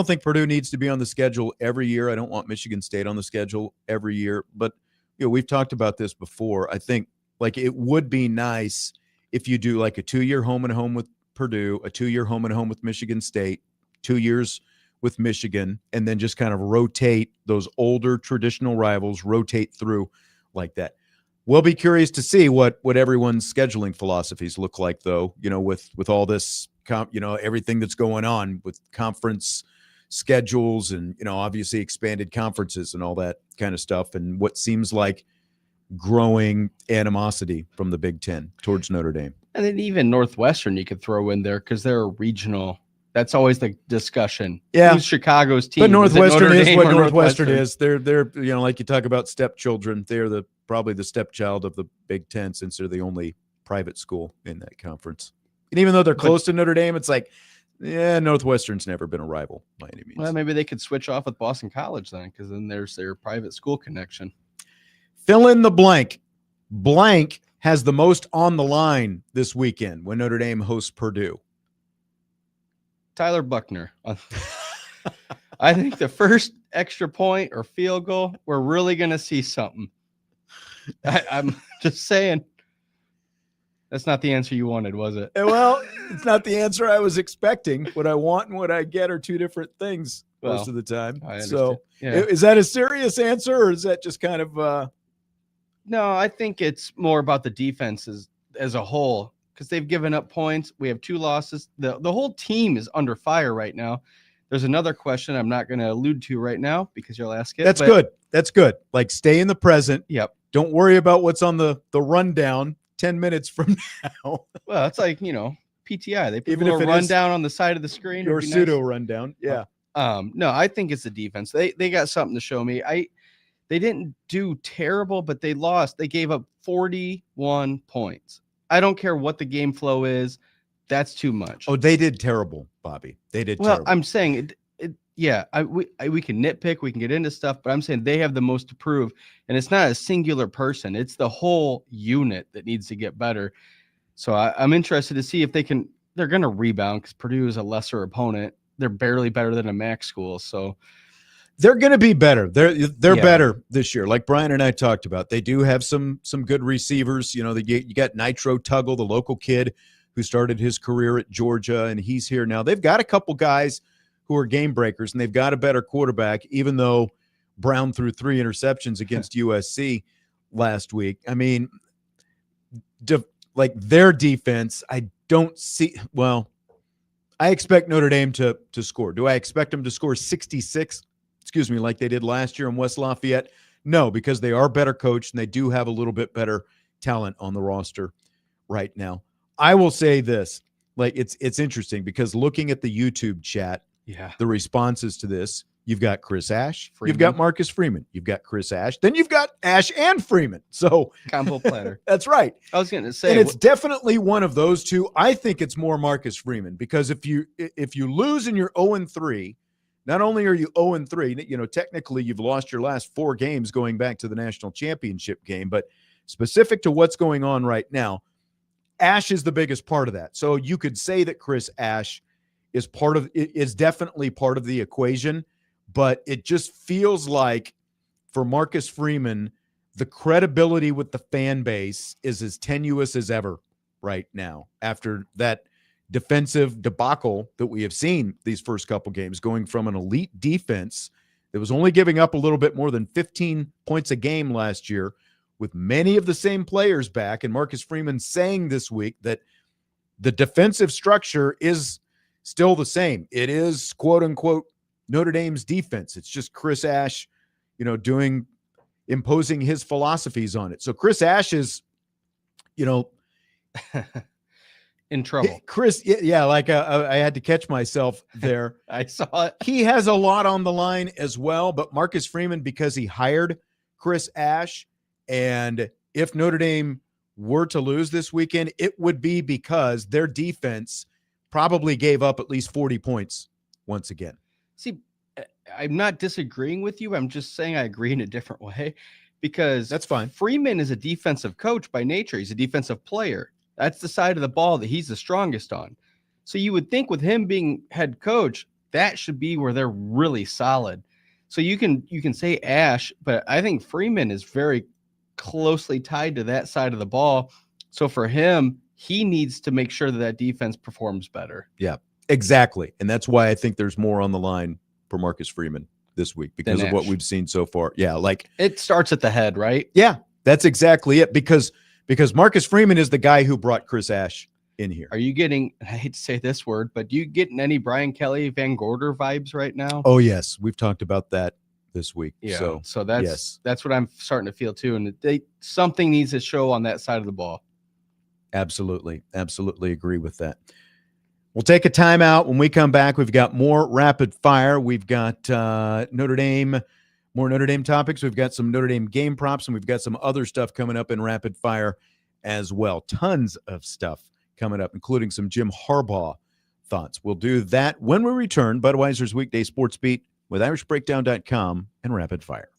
think Purdue needs to be on the schedule every year. I don't want Michigan State on the schedule every year, but we've talked about this before. I think like it would be nice if you do like a 2-year home and home with Purdue, a 2-year home and home with Michigan State, 2 years with Michigan, and then just kind of rotate those older traditional rivals, rotate through like that. We'll be curious to see what everyone's scheduling philosophies look like, though, with all this, everything that's going on with conference schedules and, obviously expanded conferences and all that kind of stuff, and what seems like growing animosity from the Big Ten towards Notre Dame. And then even Northwestern you could throw in there because they're a regional. That's always the discussion. Yeah. Who's Chicago's team? But Northwestern is what Northwestern Northwestern is. They're like you talk about stepchildren. They're probably the stepchild of the Big Ten, since they're the only private school in that conference. And even though they're close to Notre Dame, it's like, Northwestern's never been a rival by any means. Well, maybe they could switch off with Boston College then, because then there's their private school connection. Fill in the blank. Blank has the most on the line this weekend when Notre Dame hosts Purdue. Tyler Buckner. I think the first extra point or field goal, we're really going to see something. I'm just saying. That's not the answer you wanted, was it? Well, it's not the answer I was expecting. What I want and what I get are two different things most of the time. So is that a serious answer, or is that just kind of No, I think it's more about the defenses as a whole, because they've given up points. We have 2 losses. The whole team is under fire right now. There's another question I'm not going to allude to right now because you'll ask it. That's good. That's good. Like, stay in the present. Yep. Don't worry about what's on the rundown 10 minutes from now. Well, it's like, PTI. They put Even a little if it rundown on the side of the screen. Or pseudo rundown. Yeah. No, I think it's the defense. They got something to show me. They didn't do terrible, but they lost. They gave up 41 points. I don't care what the game flow is. That's too much. Oh, they did terrible, Bobby. They did well, terrible. I'm saying we can nitpick, we can get into stuff, but I'm saying they have the most to prove, and it's not a singular person. It's the whole unit that needs to get better. So I'm interested to see if they can they're going to rebound because Purdue is a lesser opponent. They're barely better than a MAC school. So they're going to be better. They're Yeah. better this year. Like Bryan and I talked about, they do have some good receivers. You got Nitro Tuggle, the local kid who started his career at Georgia, and he's here now. They've got a couple guys who are game breakers, and they've got a better quarterback, even though Brown threw 3 interceptions against USC last week. I mean, their defense, I don't see – well, I expect Notre Dame to score. Do I expect them to score 66, like they did last year in West Lafayette? No, because they are better coached, and they do have a little bit better talent on the roster right now. I will say this. It's interesting because looking at the YouTube chat, the responses to this, you've got Chris Ash, you've got Marcus Freeman, you've got Chris Ash, then you've got Ash and Freeman. So combo platter. That's right. I was going to say, and it's definitely one of those two. I think it's more Marcus Freeman because if you lose and you're 0-3, not only are you 0-3, technically you've lost your last 4 games going back to the national championship game, but specific to what's going on right now, Ash is the biggest part of that. So you could say that Chris Ash is definitely part of the equation, but it just feels like for Marcus Freeman, the credibility with the fan base is as tenuous as ever right now after that defensive debacle that we have seen these first couple games, going from an elite defense that was only giving up a little bit more than 15 points a game last year with many of the same players back, and Marcus Freeman saying this week that the defensive structure is still the same. It is, quote unquote, Notre Dame's defense. It's just Chris Ash, imposing his philosophies on it. So Chris Ash is, in trouble. Chris, I had to catch myself there. I saw it. He has a lot on the line as well, but Marcus Freeman, because he hired Chris Ash, and if Notre Dame were to lose this weekend, it would be because their defense probably gave up at least 40 points once again. See, I'm not disagreeing with you. I'm just saying I agree in a different way because that's fine. Freeman is a defensive coach by nature. He's a defensive player. That's the side of the ball that he's the strongest on. So you would think with him being head coach, that should be where they're really solid. So you can say Ash, but I think Freeman is very closely tied to that side of the ball. So for him, he needs to make sure that defense performs better. Yeah, exactly. And that's why I think there's more on the line for Marcus Freeman this week because of what we've seen so far. Yeah, it starts at the head, right? Yeah, that's exactly it. Because Marcus Freeman is the guy who brought Chris Ash in here. Are you getting, I hate to say this word, but do you getting any Brian Kelly, Van Gorder vibes right now? Oh, yes. We've talked about that this week. Yeah. So that's what I'm starting to feel too. And something needs to show on that side of the ball. Absolutely. Absolutely agree with that. We'll take a timeout. When we come back, we've got more rapid fire. We've got more Notre Dame topics. We've got some Notre Dame game props, and we've got some other stuff coming up in rapid fire as well. Tons of stuff coming up, including some Jim Harbaugh thoughts. We'll do that when we return. Budweiser's Weekday Sports Beat with IrishBreakdown.com and Rapid Fire.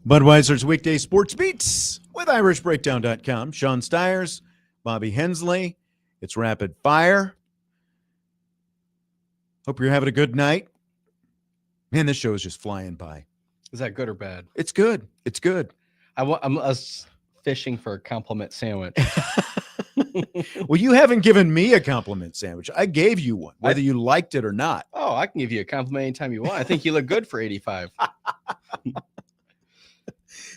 Budweiser's Weekday Sports Beats with IrishBreakdown.com. Sean Stires, Bobby Hensley. It's Rapid Fire. Hope you're having a good night. Man, this show is just flying by. Is that good or bad? It's good. It's good. I'm fishing for a compliment sandwich. Well, you haven't given me a compliment sandwich. I gave you one, whether you liked it or not. Oh, I can give you a compliment anytime you want. I think you look good for 85.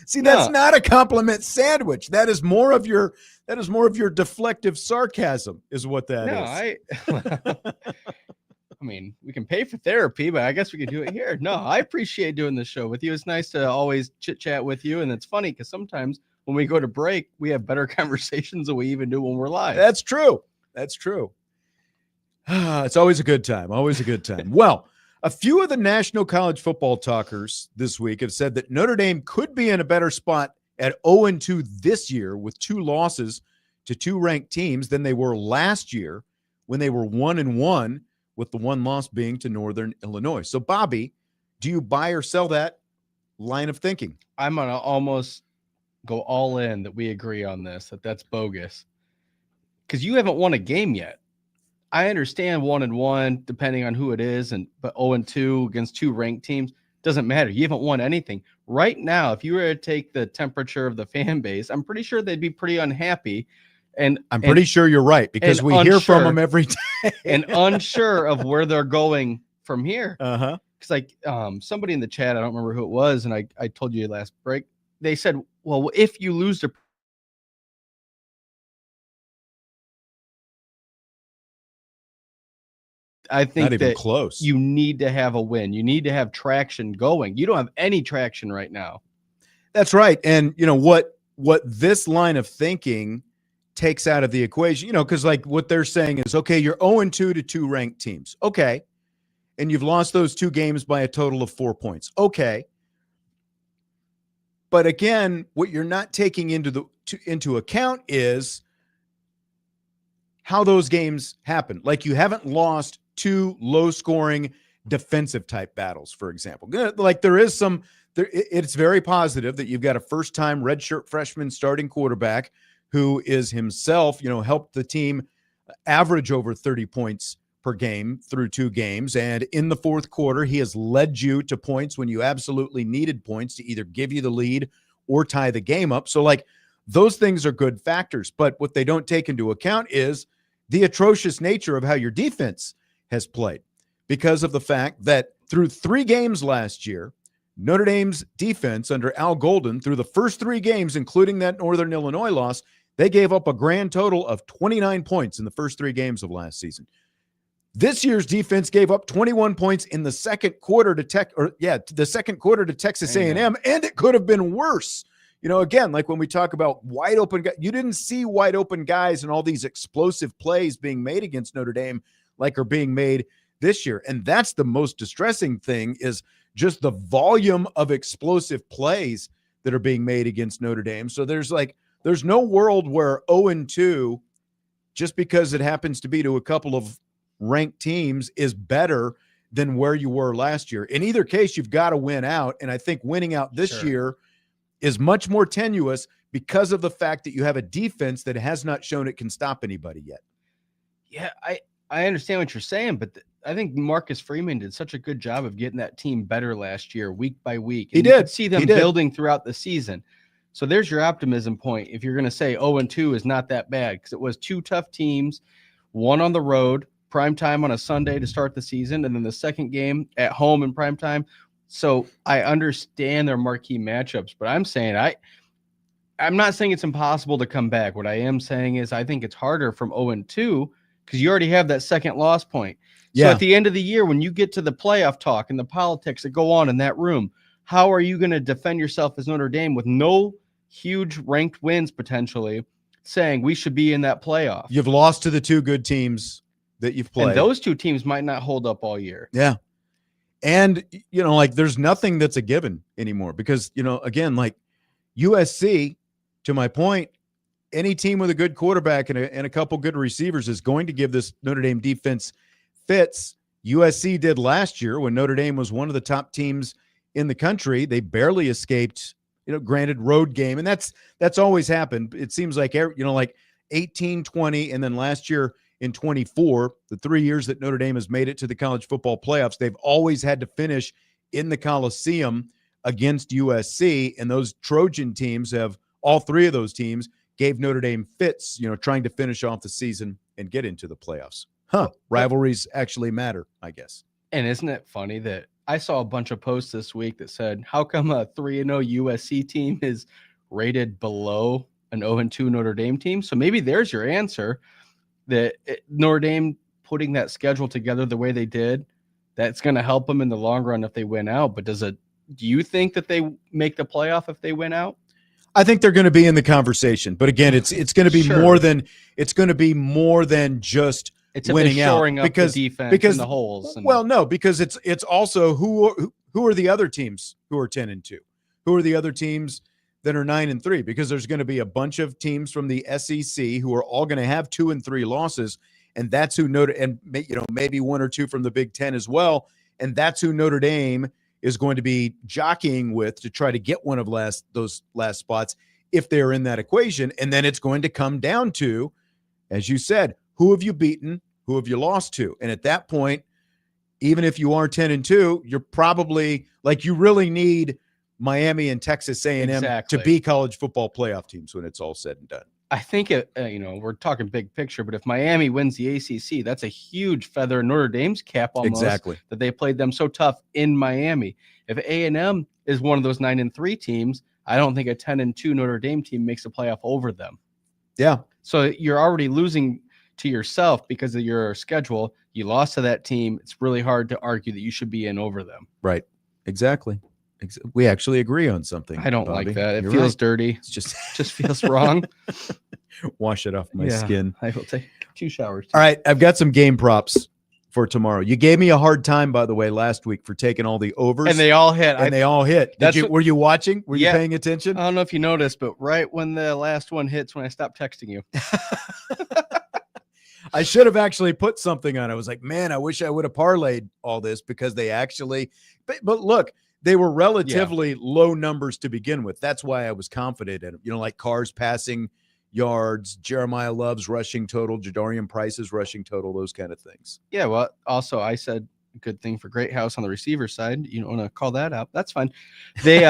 See, that's not a compliment sandwich. That is more of your deflective sarcasm is what that is. I mean, we can pay for therapy, but I guess we can do it here. No, I appreciate doing this show with you. It's nice to always chit chat with you. And it's funny because sometimes when we go to break, we have better conversations than we even do when we're live. That's true. That's true. It's always a good time. Always a good time. Well, a few of the national college football talkers this week have said that Notre Dame could be in a better spot at 0-2 this year with 2 losses to 2 ranked teams than they were last year when they were 1-1, with the 1 loss being to Northern Illinois. So, Bobby, do you buy or sell that line of thinking? I'm going to almost go all in that we agree on this, that's bogus. Because you haven't won a game yet. I understand 1-1, depending on who it is, but 0-2 against 2 ranked teams doesn't matter. You haven't won anything. Right now, if you were to take the temperature of the fan base, I'm pretty sure they'd be pretty unhappy. And I'm pretty sure you're right, because we hear from them every day. And unsure of where they're going from here. Uh-huh. Because somebody in the chat, I don't remember who it was, and I told you last break, they said, well, if you lose to I think not even that close. You need to have a win. You need to have traction going. You don't have any traction right now. That's right. And you know what this line of thinking takes out of the equation, because like what they're saying is, okay, you're 0-2 to 2 ranked teams. Okay. And you've lost those 2 games by a total of 4 points. Okay. But again, what you're not taking into account is how those games happen. Like you haven't lost 2 low-scoring defensive type battles, for example. Like it's very positive that you've got a first-time redshirt freshman starting quarterback who is himself, helped the team average over 30 points per game through 2 games. And in the fourth quarter, he has led you to points when you absolutely needed points to either give you the lead or tie the game up. So like those things are good factors. But what they don't take into account is the atrocious nature of how your defense has played, because of the fact that through 3 games last year, Notre Dame's defense under Al Golden, through the first 3 games, including that Northern Illinois loss, they gave up a grand total of 29 points in the first 3 games of last season. This year's defense gave up 21 points in the second quarter to Texas A&M, and it could have been worse. Again, like when we talk about wide open guys, you didn't see wide open guys and all these explosive plays being made against Notre Dame like are being made this year. And that's the most distressing thing, is just the volume of explosive plays that are being made against Notre Dame. So there's no world where 0-2, just because it happens to be to a couple of ranked teams, is better than where you were last year. In either case, you've got to win out. And I think winning out this year is much more tenuous because of the fact that you have a defense that has not shown it can stop anybody yet. Yeah, I understand what you're saying, but I think Marcus Freeman did such a good job of getting that team better last year, week by week. And you could see them building throughout the season. So there's your optimism point. If you're going to say 0-2 is not that bad, because it was 2 tough teams, one on the road, prime time on a Sunday to start the season, and then the second game at home in prime time. So I understand their marquee matchups, but I'm saying I'm not saying it's impossible to come back. What I am saying is I think it's harder from 0-2 because you already have that second loss point. So at the end of the year, when you get to the playoff talk and the politics that go on in that room, how are you going to defend yourself as Notre Dame with no huge ranked wins potentially, saying we should be in that playoff? You've lost to the 2 good teams that you've played. And those 2 teams might not hold up all year. Yeah. And, like there's nothing that's a given anymore because, again, like USC, to my point, any team with a good quarterback and a couple good receivers is going to give this Notre Dame defense fits. USC did last year when Notre Dame was one of the top teams in the country. They barely escaped granted road game. And that's always happened. It seems like, like 18, 20, and then last year in 24, the 3 years that Notre Dame has made it to the college football playoffs, they've always had to finish in the Coliseum against USC. And those Trojan teams all three of those teams gave Notre Dame fits, trying to finish off the season and get into the playoffs. Rivalries actually matter, I guess. And isn't it funny that I saw a bunch of posts this week that said, how come a 3-0 USC team is rated below an 0-2 Notre Dame team? So maybe there's your answer, that Notre Dame putting that schedule together the way they did, that's going to help them in the long run if they win out. But do you think that they make the playoff if they win out? I think they're going to be in the conversation, but again, it's going to be more than just winning out, because the defense and the holes. No, because it's also who are the other teams who are 10-2, who are the other teams that are 9-3, because there's going to be a bunch of teams from the SEC who are all going to have 2 and 3 losses, and that's who maybe 1 or 2 from the Big Ten as well, and that's who Notre Dame is going to be jockeying with to try to get one of those last spots if they're in that equation. And then it's going to come down to, as you said, who have you beaten, who have you lost to? And at that point, even if you are 10-2, you're probably you really need Miami and Texas A&M to be college football playoff teams when it's all said and done. I think we're talking big picture, but if Miami wins the ACC, that's a huge feather in Notre Dame's cap almost. Exactly. That they played them so tough in Miami. If A&M is one of those 9-3 teams, I don't think a 10-2 Notre Dame team makes a playoff over them. Yeah. So you're already losing to yourself because of your schedule. You lost to that team. It's really hard to argue that you should be in over them. Right. Exactly. We actually agree on something. I don't Bobby. like that. It You're feels right. dirty. It's just feels wrong. Wash it off my skin. I will take 2 showers. All right. I've got some game props for tomorrow. You gave me a hard time, by the way, last week for taking all the overs. And they all hit. They all hit. Were you watching? Were you paying attention? I don't know if you noticed, but right when the last one hits, when I stopped texting you. I should have actually put something on. I was like, man, I wish I would have parlayed all this, because they actually – but look, they were relatively low numbers to begin with. That's why I was confident in them. Like Carr's passing yards, Jeremiah Love's rushing total, Jadarian Price's rushing total, those kind of things. Yeah, well, also I said good thing for Great House on the receiver side. You don't want to call that out. That's fine. They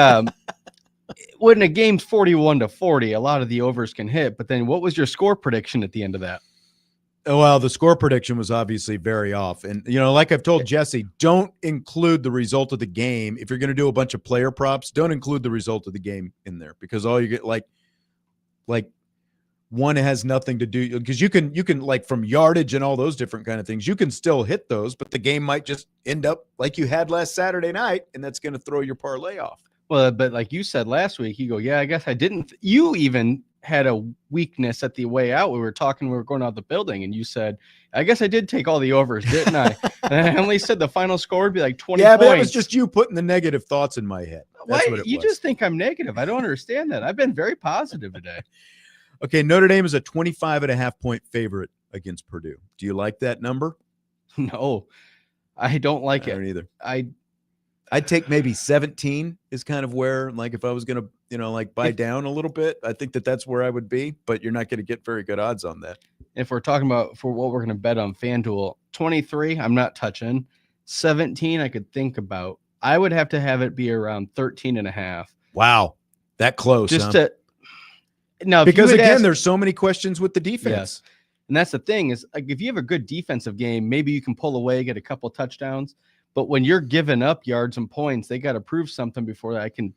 when a game's 41-40, a lot of the overs can hit. But then what was your score prediction at the end of that? Well, the score prediction was obviously very off. And, like I've told Jesse, don't include the result of the game. If you're going to do a bunch of player props, don't include the result of the game in there, because all you get like one has nothing to do, because you can like from yardage and all those different kind of things, you can still hit those, but the game might just end up like you had last Saturday night, and that's going to throw your parlay off. Well, but like you said last week, you go, yeah, I guess I didn't. You even had a weakness at the way out. We were going out the building, and you said, I guess I did take all the overs, didn't I? And I only said the final score would be like 20 points. Yeah, but it was just you putting the negative thoughts in my head. That's what it was. You just think I'm negative. I don't understand that. I've been very positive today. Okay, Notre Dame is a 25.5-point favorite against Purdue. Do you like that number? No, I don't like it. I don't either. I'd take maybe 17 is kind of where, like, if I was going to, buy down a little bit, I think that's where I would be, but you're not going to get very good odds on that. If we're talking about for what we're going to bet on FanDuel, 23, I'm not touching. 17, I could think about. I would have to have it be around 13.5. Wow. That close. Just huh? No, because again, there's so many questions with the defense. Yes. And that's the thing is, like, if you have a good defensive game, maybe you can pull away, get a couple touchdowns. But when you're giving up yards and points, they got to prove something before I can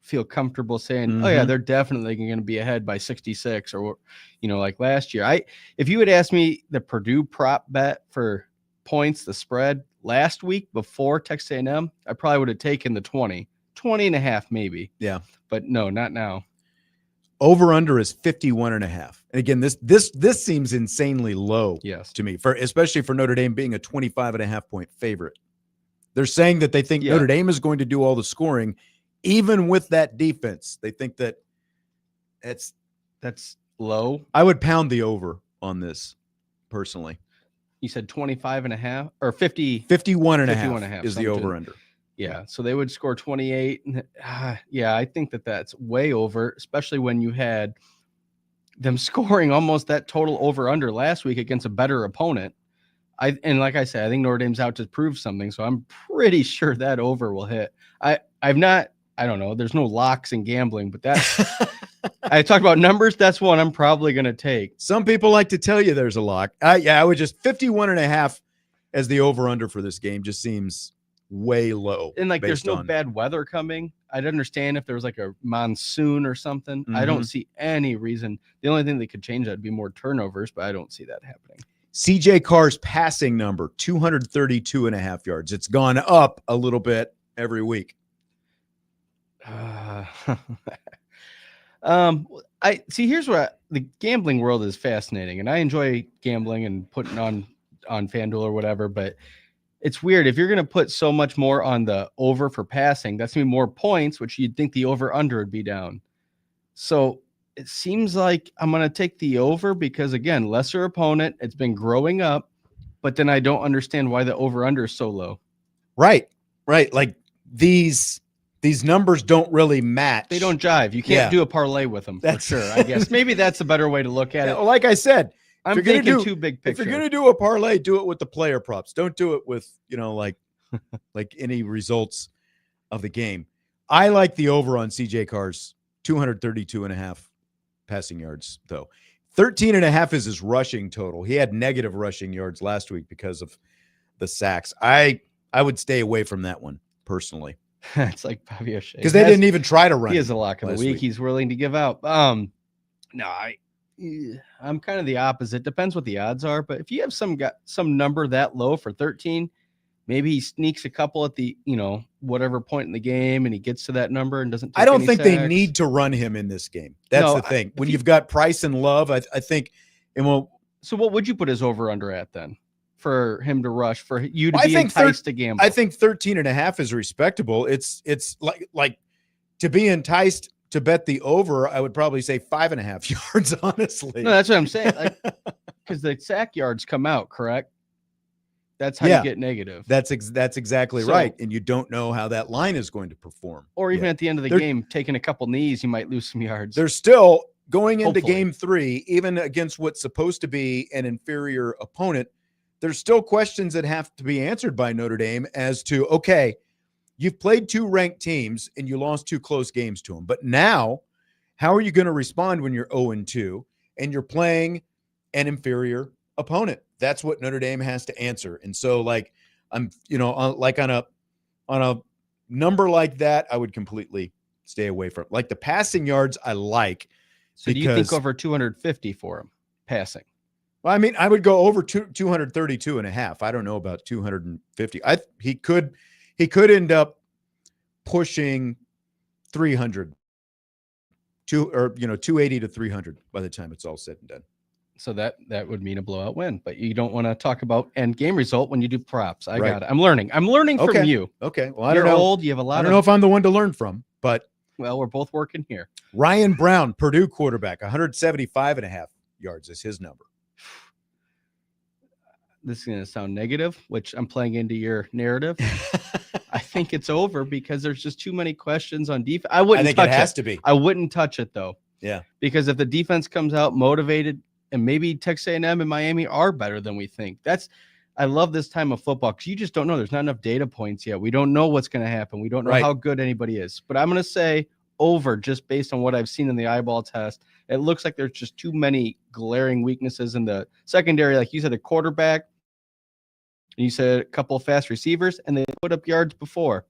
feel comfortable saying, oh yeah, they're definitely going to be ahead by 66 or, like last year. If you had asked me the Purdue prop bet for points, the spread last week before Texas A&M, I probably would have taken the 20.5 maybe. Yeah. But no, not now. Over under is 51.5. And again, this seems insanely low to me, especially for Notre Dame being a 25.5-point favorite. They're saying that they think Notre Dame is going to do all the scoring, even with that defense. They think that that's low. I would pound the over on this personally. You said 25.5 or 50. 51.5 is the over under. Yeah, so they would score 28. Yeah, I think that's way over, especially when you had them scoring almost that total over-under last week against a better opponent. And like I said, I think Notre Dame's out to prove something, so I'm pretty sure that over will hit. I don't know. There's no locks in gambling, but I talk about numbers. That's one I'm probably going to take. Some people like to tell you there's a lock. I would just 51.5 as the over-under for this game just seems way low. And like, there's no bad weather coming. I'd understand if there was like a monsoon or something. I don't see any reason. The only thing that could change that would be more turnovers, but I don't see that happening. CJ Carr's passing number, 232.5 yards. It's gone up a little bit every week. I see. Here's what the gambling world is fascinating, and I enjoy gambling and putting on FanDuel or whatever. But it's weird if you're going to put so much more on the over for passing. That's going to be more points, which you'd think the over under would be down. So it seems like I'm going to take the over because, again, lesser opponent. It's been growing up, but then I don't understand why the over under is so low. Right. Like these numbers don't really match. They don't jive. You can't do a parlay with them for sure. I guess maybe that's a better way to look at it. Like I said, I'm thinking too big picture. If you're going to do a parlay, do it with the player props. Don't do it with, like any results of the game. I like the over on CJ Carr's 232.5 passing yards, though. 13.5 is his rushing total. He had negative rushing yards last week because of the sacks. I would stay away from that one personally. It's like Bobby O'Shea. Because they didn't even try to run. He has a lock of the week. He's willing to give out. No, I'm kind of the opposite. Depends what the odds are. But if you have some number that low for 13, maybe he sneaks a couple at the whatever point in the game, and he gets to that number and doesn't. I don't think they need to run him in this game. That's the thing. When you've got Price and Love, I think it won't. So what would you put his over under at then? For him to rush, for you to be enticed to gamble. I think 13.5 is respectable. It's like to be enticed to bet the over, I would probably say 5.5 yards, honestly. No, that's what I'm saying. Because the sack yards come out, correct? That's how you get negative. That's exactly right. And you don't know how that line is going to perform. Or even at the end of the game, taking a couple knees, you might lose some yards. They're still going into game 3, even against what's supposed to be an inferior opponent. There's still questions that have to be answered by Notre Dame as to, okay, you've played 2 ranked teams and you lost 2 close games to them. But now, how are you going to respond when you're 0-2 and you're playing an inferior opponent? That's what Notre Dame has to answer. And so, on a number like that, I would completely stay away from it. Like the passing yards, I like. So do you think over 250 for him passing? Well, I mean, I would go over 232.5. I don't know about 250. He could end up pushing 300, 280 to 300 by the time it's all said and done. So that would mean a blowout win, but you don't want to talk about end game result when you do props. I got it. I'm learning from you. Okay. Well, You're old. You have a lot. I don't know if I'm the one to learn from, but we're both working here. Ryan Brown, Purdue quarterback, 175.5 yards is his number. This is going to sound negative, which I'm playing into your narrative. I think it's over because there's just too many questions on defense. I think it has to be. I wouldn't touch it though. Yeah. Because if the defense comes out motivated, and maybe Texas A&M and Miami are better than we think. I love this time of football because you just don't know. There's not enough data points yet. We don't know what's going to happen. We don't know how good anybody is. But I'm going to say over just based on what I've seen in the eyeball test. It looks like there's just too many glaring weaknesses in the secondary. Like you said, a quarterback, and you said a couple of fast receivers, and they put up yards before.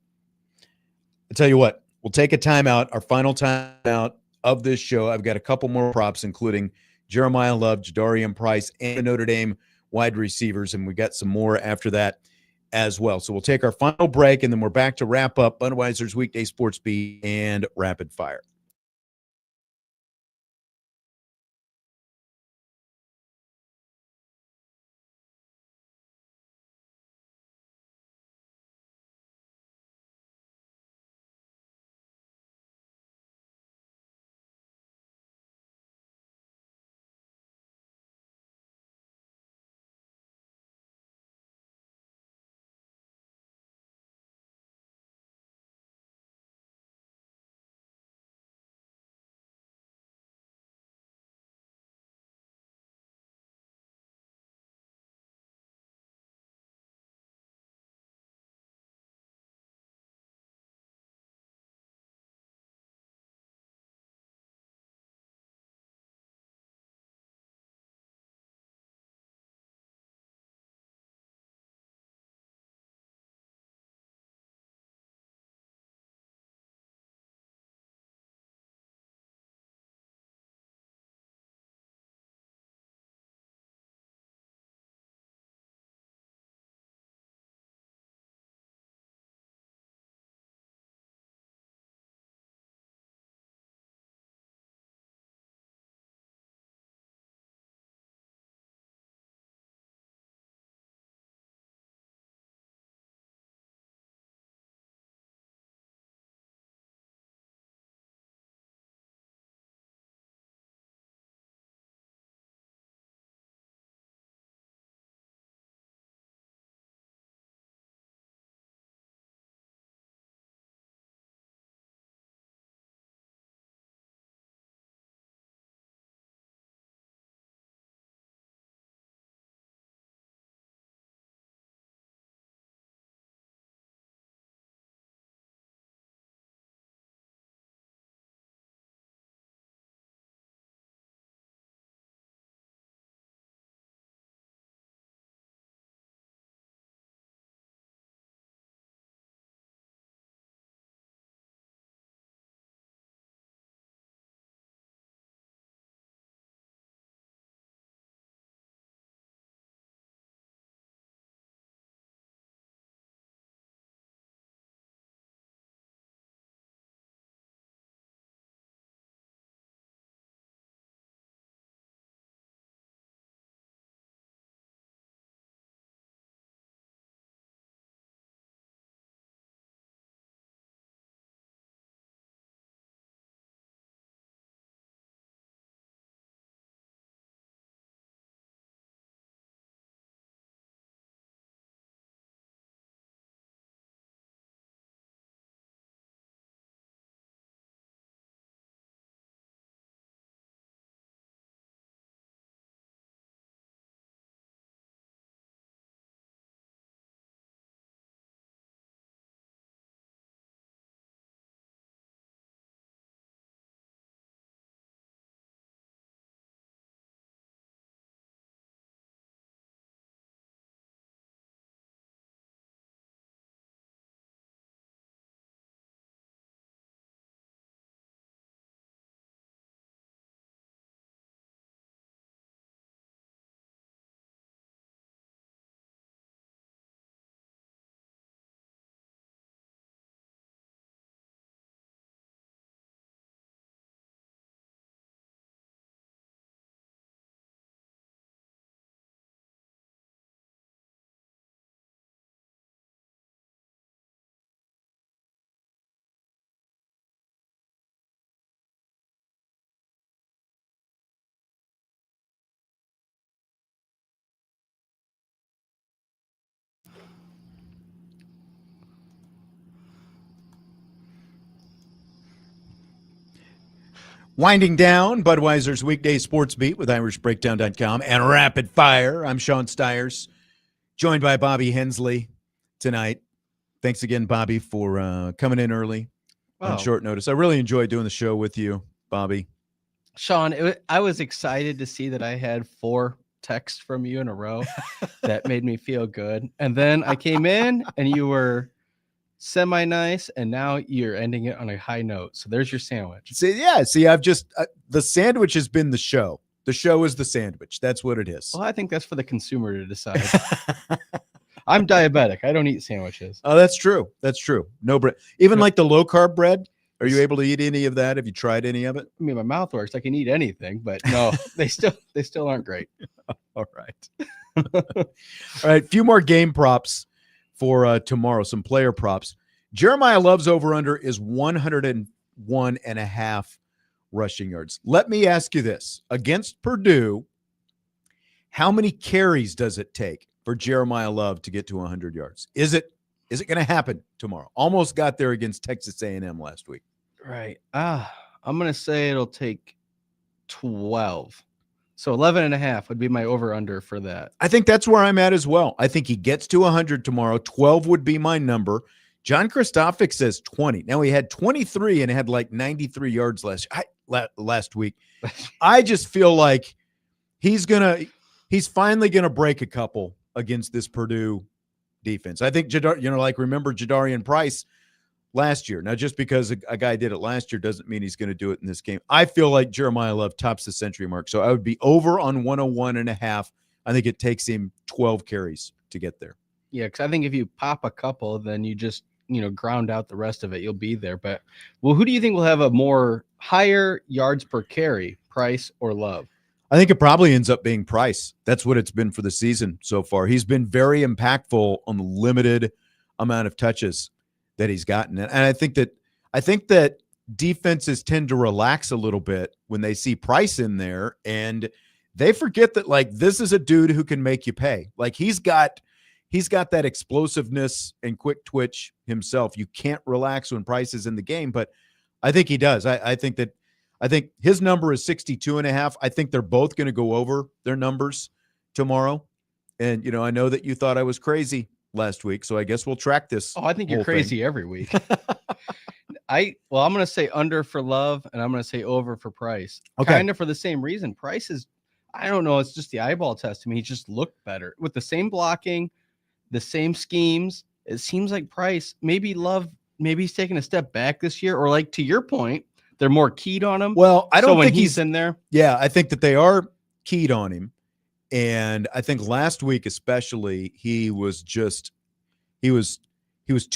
I'll tell you what, we'll take a timeout, our final timeout of this show. I've got a couple more props, including Jeremiah Love, Jadarian Price, and the Notre Dame wide receivers, and we got some more after that as well. So we'll take our final break, and then we're back to wrap up Budweiser's Weekday Sports Beat and Rapid Fire. Winding down Budweiser's Weekday Sportsbeat with IrishBreakdown.com and Rapid Fire. I'm Sean Stires, joined by Bobby Hensley tonight. Thanks again, Bobby, for coming in early on short notice. I really enjoyed doing the show with you, Bobby. Sean, I was excited to see that I had 4 texts from you in a row. That made me feel good. And then I came in and you were semi-nice, and now you're ending it on a high note. So there's your sandwich. See, I've just the sandwich has been the show. The show is the sandwich. That's what it is. Well, I think that's for the consumer to decide. I'm diabetic. I don't eat sandwiches. Oh, that's true. That's true. No bread. Even like the low carb bread. Are you able to eat any of that? Have you tried any of it? I mean, my mouth works. I can eat anything, but no, they still aren't great. All right. All right. A few more game props for tomorrow. Some player props. Jeremiah Love's over-under is 101.5 rushing yards. Let me ask you this. Against Purdue, how many carries does it take for Jeremiah Love to get to 100 yards? Is it going to happen tomorrow? Almost got there against Texas A&M last week. Right. I'm going to say it'll take 12. So 11.5 would be my over-under for that. I think that's where I'm at as well. I think he gets to 100 tomorrow. 12 would be my number. John Kristofik says 20. Now, he had 23 and had like 93 yards last week. I just feel like he's finally going to break a couple against this Purdue defense. I think, remember Jadarian Price last year. Now, just because a guy did it last year doesn't mean he's going to do it in this game. I feel like Jeremiah Love tops the century mark. So I would be over on 101.5. I think it takes him 12 carries to get there. Yeah, because I think if you pop a couple, then you just, ground out the rest of it. You'll be there. But, well, who do you think will have a more higher yards per carry, Price or Love? I think it probably ends up being Price. That's what it's been for the season so far. He's been very impactful on the limited amount of touches that he's gotten. And I think that defenses tend to relax a little bit when they see Price in there, and they forget that, like, this is a dude who can make you pay. Like, he's got that explosiveness and quick twitch himself. You can't relax when Price is in the game, but I think he does. I think his number is 62.5. I think they're both going to go over their numbers tomorrow. And, I know that you thought I was crazy last week, so I guess we'll track this. Oh, I think you're crazy every week. I'm going to say under for Love, and I'm going to say over for Price. Okay. Kind of for the same reason. Price is, I don't know, it's just the eyeball test to me. He just looked better with the same blocking, the same schemes. It seems like Price, maybe Love, maybe he's taking a step back this year, or like to your point, they're more keyed on him. Well, I don't think he's in there. Yeah, I think that they are keyed on him. And I think last week especially, he was too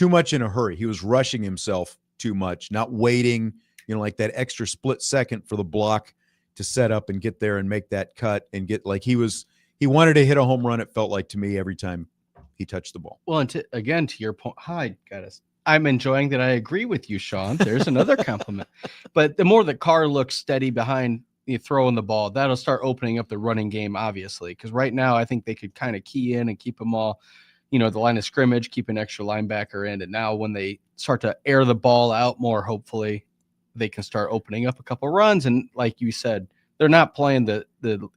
much in a hurry. He was rushing himself too much, not waiting, like that extra split second for the block to set up and get there and make that cut and get like he wanted to hit a home run, it felt like to me every time he touched the ball. Well, and to your point, I'm enjoying that. I agree with you, Sean. There's another compliment. But the more the car looks steady behind you throwing the ball, that'll start opening up the running game, obviously. Because right now, I think they could kind of key in and keep them all, the line of scrimmage, keep an extra linebacker in. And now when they start to air the ball out more, hopefully they can start opening up a couple runs. And like you said, they're not playing the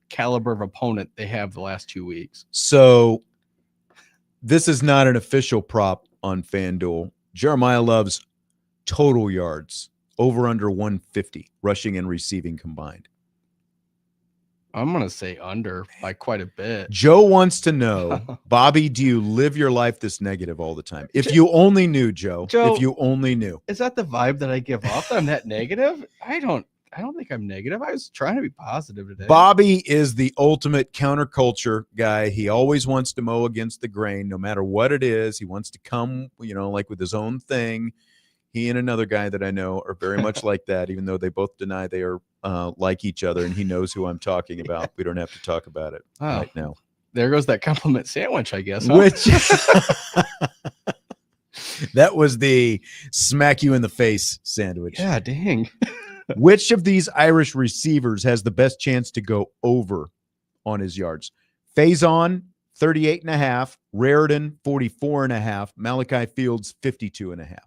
caliber of opponent they have the last 2 weeks. So this is not an official prop on FanDuel. Jeremiah Love's total yards over under 150, rushing and receiving combined. I'm going to say under by quite a bit. Joe wants to know, Bobby, do you live your life this negative all the time? If you only knew, Joe, if you only knew. Is that the vibe that I give off? That I'm that negative? I don't think I'm negative. I was trying to be positive today. Bobby is the ultimate counterculture guy. He always wants to mow against the grain, no matter what it is. He wants to come, like with his own thing. He and another guy that I know are very much like that, even though they both deny they are like each other, and he knows who I'm talking about. We don't have to talk about it right now. There goes that compliment sandwich, I guess. Huh? Which that was the smack you in the face sandwich. Yeah, dang. Which of these Irish receivers has the best chance to go over on his yards? Faison, 38.5. Raritan, 44.5. Malachi Fields, 52.5.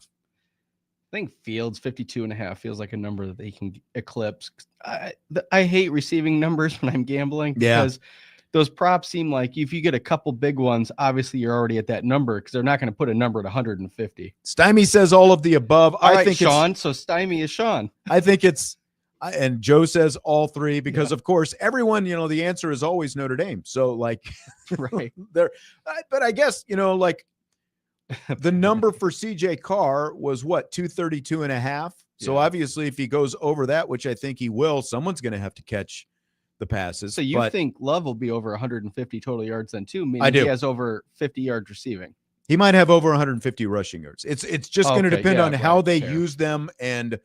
think Fields 52.5 feels like a number that they can eclipse. I hate receiving numbers when I'm gambling because those props seem like if you get a couple big ones, obviously you're already at that number because they're not going to put a number at 150. Stymie says all of the above. I think Sean. So Stymie is Sean. I think it's, and Joe says all three because of course everyone, the answer is always Notre Dame. So like, right there, but I guess, like the number for CJ Carr was what, 232.5. So obviously if he goes over that, which I think he will, someone's going to have to catch the passes. So you think Love will be over 150 total yards then too? Meaning I do. He has over 50 yards receiving. He might have over 150 rushing yards. It's just going to depend on how they use them and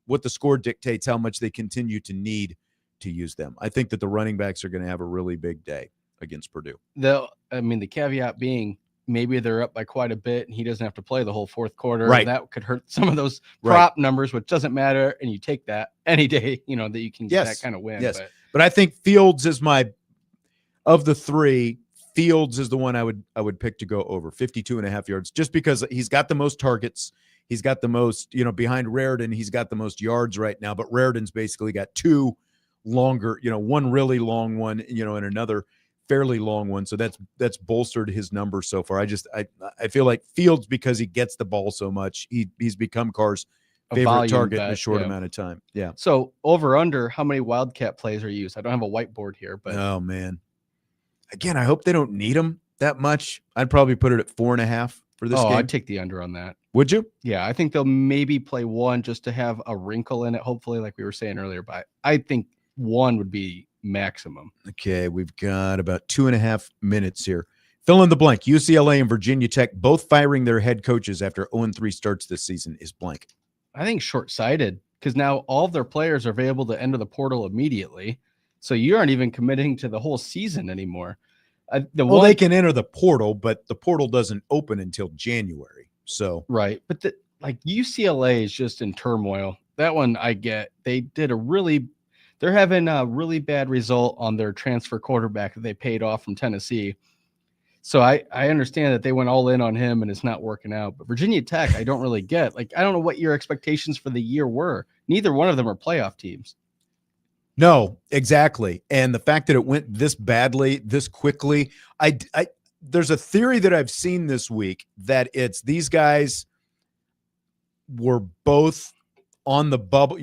what the score dictates how much they continue to need to use them. I think that the running backs are going to have a really big day against Purdue. The caveat being maybe they're up by quite a bit and he doesn't have to play the whole fourth quarter. Right. And that could hurt some of those prop numbers, which doesn't matter. And you take that any day, that you can get that kind of win. Yes. But I think Fields is of the three, Fields is the one I would pick to go over 52.5 yards, just because he's got the most targets. He's got the most, behind Raridan, he's got the most yards right now, but Raridan's basically got two longer, one really long one, and another fairly long one. So that's bolstered his number so far. I feel like Fields, because he gets the ball so much, he's become Carr's favorite target in a short amount of time. Yeah. So over under, how many Wildcat plays are used? I don't have a whiteboard here, but oh man. Again, I hope they don't need them that much. I'd probably put it at 4.5 for this game. I'd take the under on that. Would you? Yeah, I think they'll maybe play one just to have a wrinkle in it, hopefully, like we were saying earlier. But I think one would be maximum. Okay, we've got about 2.5 minutes here. Fill in the blank. UCLA and Virginia Tech both firing their head coaches after 0-3 starts this season is blank. I think short-sighted because now all of their players are available to enter the portal immediately. So you aren't even committing to the whole season anymore. They can enter the portal, but the portal doesn't open until January. So right, but UCLA is just in turmoil. That one I get. They're having a really bad result on their transfer quarterback that they paid off from Tennessee. So I understand that they went all in on him and it's not working out. But Virginia Tech, I don't really get. I don't know what your expectations for the year were. Neither one of them are playoff teams. No, exactly. And the fact that it went this badly, this quickly, there's a theory that I've seen this week that it's these guys were both on the bubble,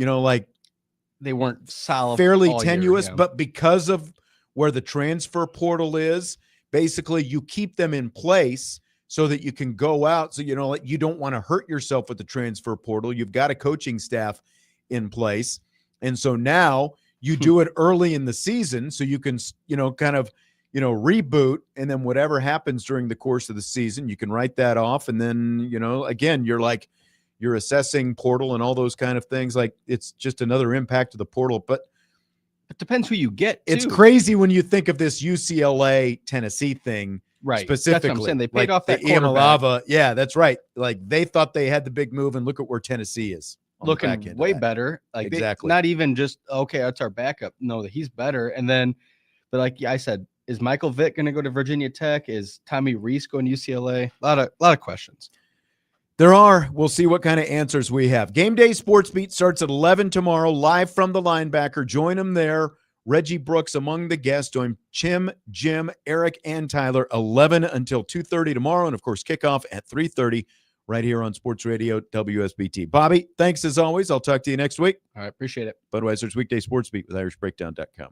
they weren't solid, fairly tenuous, but because of where the transfer portal is, basically you keep them in place so that you can go out. So, you don't want to hurt yourself with the transfer portal. You've got a coaching staff in place. And so now you do it early in the season so you can, reboot, and then whatever happens during the course of the season, you can write that off. And then, again, you're assessing portal and all those kind of things. Like it's just another impact of the portal, but it depends who you get. It's crazy when you think of this UCLA Tennessee thing, right? Specifically, that's what I'm saying. They paid off that Iamaleava. Yeah, that's right. Like they thought they had the big move, and look at where Tennessee is. Looking way better. Like exactly. Not even just, okay, that's our backup. No, he's better. And then, but like I said, is Michael Vick going to go to Virginia Tech? Is Tommy Rees going to UCLA? A lot of questions. There are. We'll see what kind of answers we have. Game Day Sportsbeat starts at 11 tomorrow, live from the linebacker. Join him there. Reggie Brooks among the guests. Join Jim, Eric, and Tyler, 11 until 2:30 tomorrow. And, of course, kickoff at 3:30 right here on Sports Radio WSBT. Bobby, thanks as always. I'll talk to you next week. All right, appreciate it. Budweiser's Weekday Sportsbeat with IrishBreakdown.com.